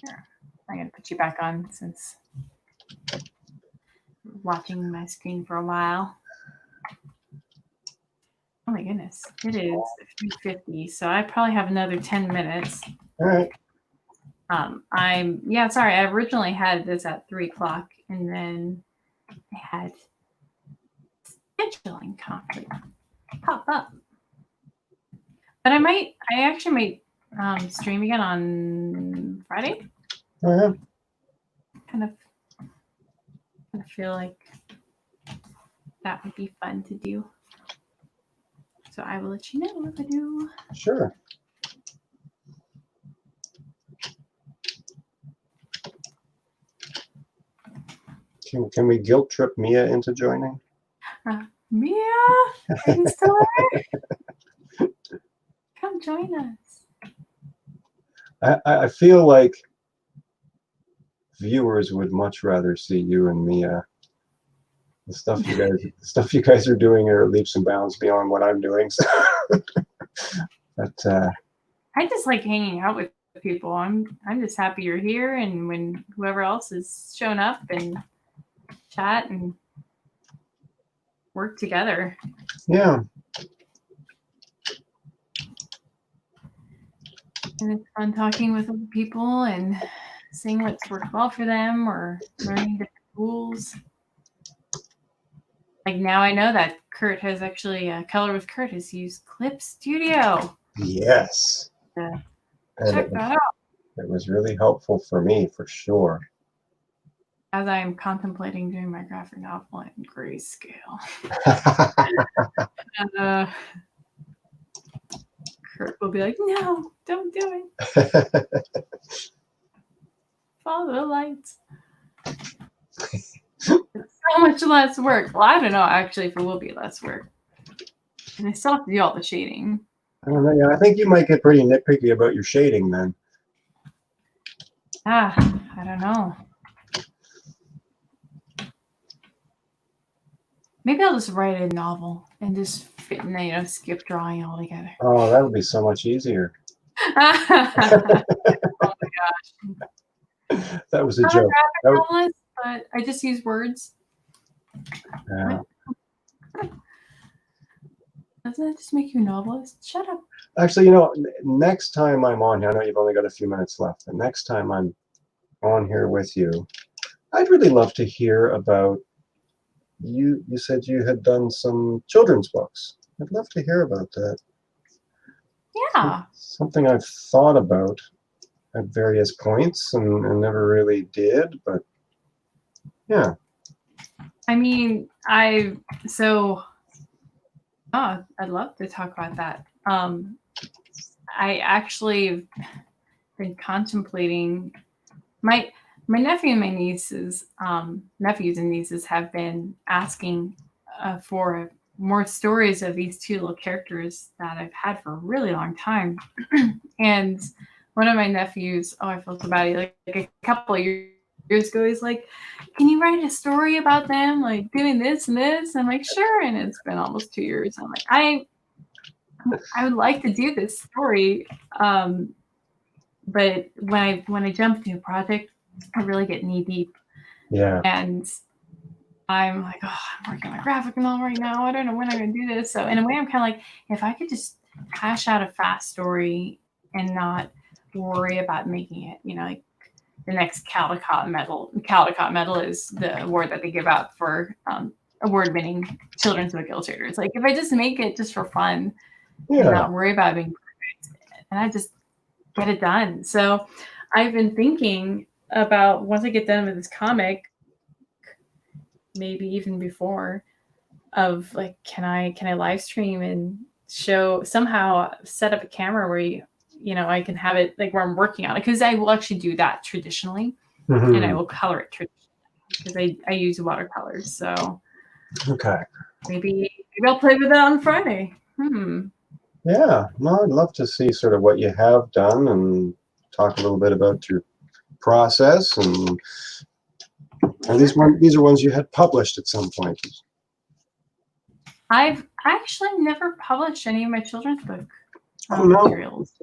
Here, I'm gonna put you back on since watching my screen for a while. Oh my goodness, it is 3:50, so I probably have another 10 minutes. All right. Sorry, I originally had this at 3:00, and then I had scheduling conflict pop up. But I actually might stream again on Friday. Yeah. Kind of feel like that would be fun to do. So I will let you know if I do. Sure. Can we guilt trip Mia into joining? Mia, are you still there? Come join us. I feel like viewers would much rather see you and Mia. The stuff you guys are doing are leaps and bounds beyond what I'm doing. So. But I just like hanging out with people. I'm just happy you're here, and when whoever else has shown up and chat, and work together. Yeah. And it's fun talking with other people and seeing what's worked well for them or learning different tools. Like now I know that Kurt has actually, Color with Kurt has used Clip Studio. Yes. Yeah. And Check that out. it was really helpful for me, for sure. As I am contemplating doing my graphic novel in grayscale. Kurt will be like, no, don't do it. Follow the lights. It's so much less work. Well, I don't know actually if it will be less work. And I still have to do all the shading. I don't know. Yeah, I think you might get pretty nitpicky about your shading then. I don't know. Maybe I'll just write a novel and just skip drawing altogether. Oh, that would be so much easier. Oh my gosh. That was a I'm joke. a graphic novelist, but I just use words. Yeah. Doesn't that just make you a novelist? Shut up. Actually, next time I'm on here, I know you've only got a few minutes left. The next time I'm on here with you, I'd really love to hear about you. You said you had done some children's books. I'd love to hear about that. Yeah. Something I've thought about at various points and never really did, but yeah. I mean, I'd love to talk about that. I actually been contemplating my nephew and my nephews and nieces have been asking for more stories of these two little characters that I've had for a really long time. And one of my nephews, I felt about it like a couple of years ago, he's like, can you write a story about them like doing this and this? I'm like, sure. And it's been almost 2 years. I'm like, I would like to do this story. But when I jump into a project, I really get knee deep. Yeah. And I'm like, oh, I'm working on a graphic novel right now. I don't know when I'm going to do this. So in a way, I'm kind of like, if I could just hash out a fast story and not worry about making it, like the next Caldecott Medal. Caldecott Medal is the award that they give out for award-winning children's book illustrators. Like if I just make it just for fun and not worry about being perfect, and I just get it done. So I've been thinking about once I get done with this comic, maybe even before, of like, can I live stream and somehow set up a camera where I can have it like where I'm working on it, because I will actually do that traditionally, and I will color it traditionally because I use watercolors. So okay, maybe I'll play with it on Friday. Yeah, no, I'd love to see sort of what you have done and talk a little bit about your process. And these are ones you had published at some point. I've actually never published any of my children's book materials.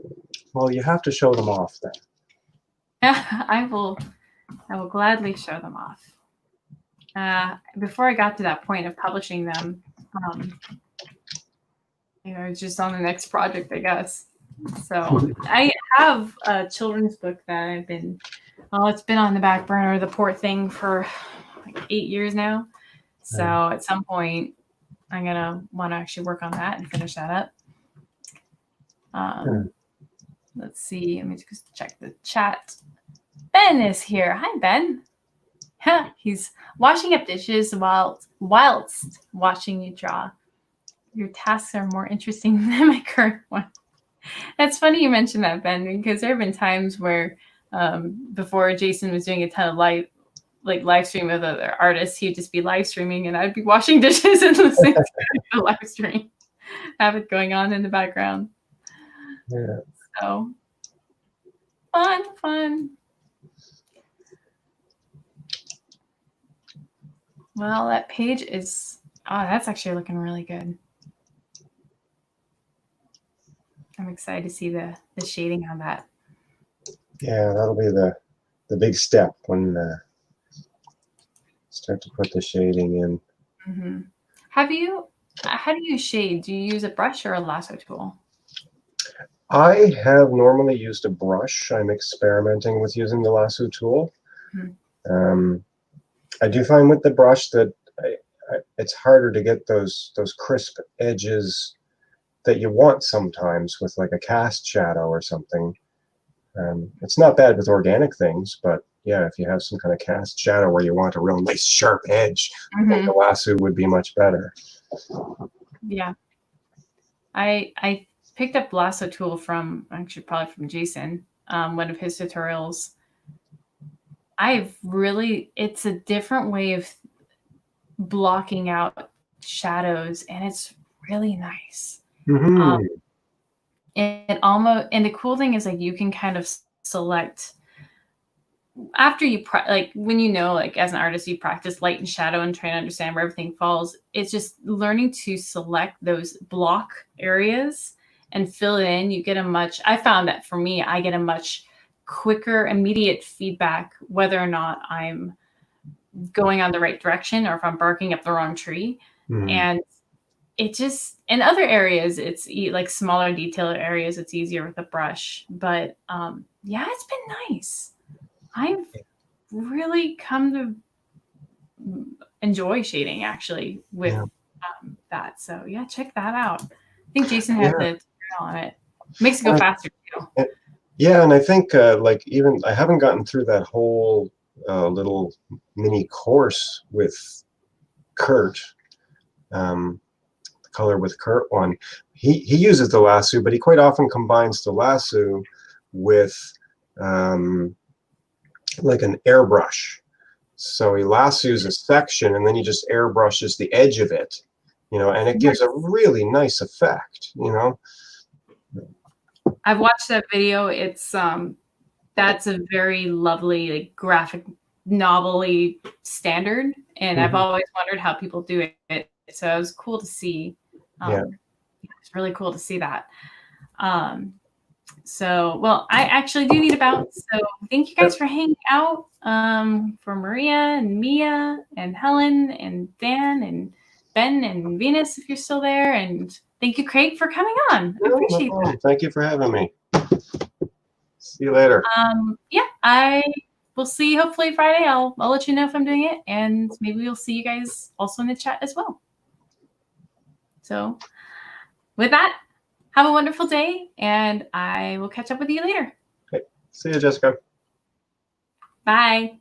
Well, you have to show them off then. I will gladly show them off. Before I got to that point of publishing them, it's just on the next project, I guess. So I have a children's book that I've been, it's been on the back burner, the poor thing, for like 8 years now. So at some point, I'm going to want to actually work on that and finish that up. Let's see. Let me just check the chat. Ben is here. Hi, Ben. He's washing up dishes whilst watching you draw. Your tasks are more interesting than my current one. That's funny you mentioned that, Ben, because there have been times where before Jason was doing a ton of live stream with other artists, he'd just be live streaming and I'd be washing dishes and listening to the live stream. Have it going on in the background. Yeah. So fun. Well, that page is, that's actually looking really good. I'm excited to see the shading on that. Yeah, that'll be the big step when start to put the shading in. How do you shade? Do you use a brush or a lasso tool? I have normally used a brush. I'm experimenting with using the lasso tool. Mhm. I do find with the brush that it's harder to get those crisp edges that you want sometimes with like a cast shadow or something. It's not bad with organic things, but yeah, if you have some kind of cast shadow where you want a real nice sharp edge, I think the lasso would be much better. Yeah. I picked up lasso tool from actually probably from Jason, one of his tutorials. It's a different way of blocking out shadows, and it's really nice. Mm-hmm. And the cool thing is like you can kind of select after you like when like as an artist you practice light and shadow and try to understand where everything falls. It's just learning to select those block areas and fill it in. I found that for me, I get a much quicker, immediate feedback whether or not I'm going on the right direction or if I'm barking up the wrong tree. And it just in other areas like smaller detailed areas it's easier with a brush, but yeah, it's been nice. I've really come to enjoy shading actually with that. So yeah, check that out. I think Jason has a tutorial on it. Makes it go faster too. Yeah, and I think like even I haven't gotten through that whole little mini course with Kurt, the Color with Kurt one. He uses the lasso, but he quite often combines the lasso with like an airbrush. So he lassos a section and then he just airbrushes the edge of it, and it gives a really nice effect, I've watched that video. It's that's a very lovely like graphic novel-y standard, and I've always wondered how people do it. So it was cool to see. It's really cool to see that. So, well, I actually do need to bounce. So thank you guys for hanging out. For Maria and Mia and Helen and Dan and Ben and Venus, if you're still there. And thank you, Craig, for coming on. I appreciate that. Thank you for having me. See you later. Yeah, I will see you hopefully Friday. I'll let you know if I'm doing it. And maybe we'll see you guys also in the chat as well. So with that, have a wonderful day, and I will catch up with you later. Okay. See you, Jessica. Bye.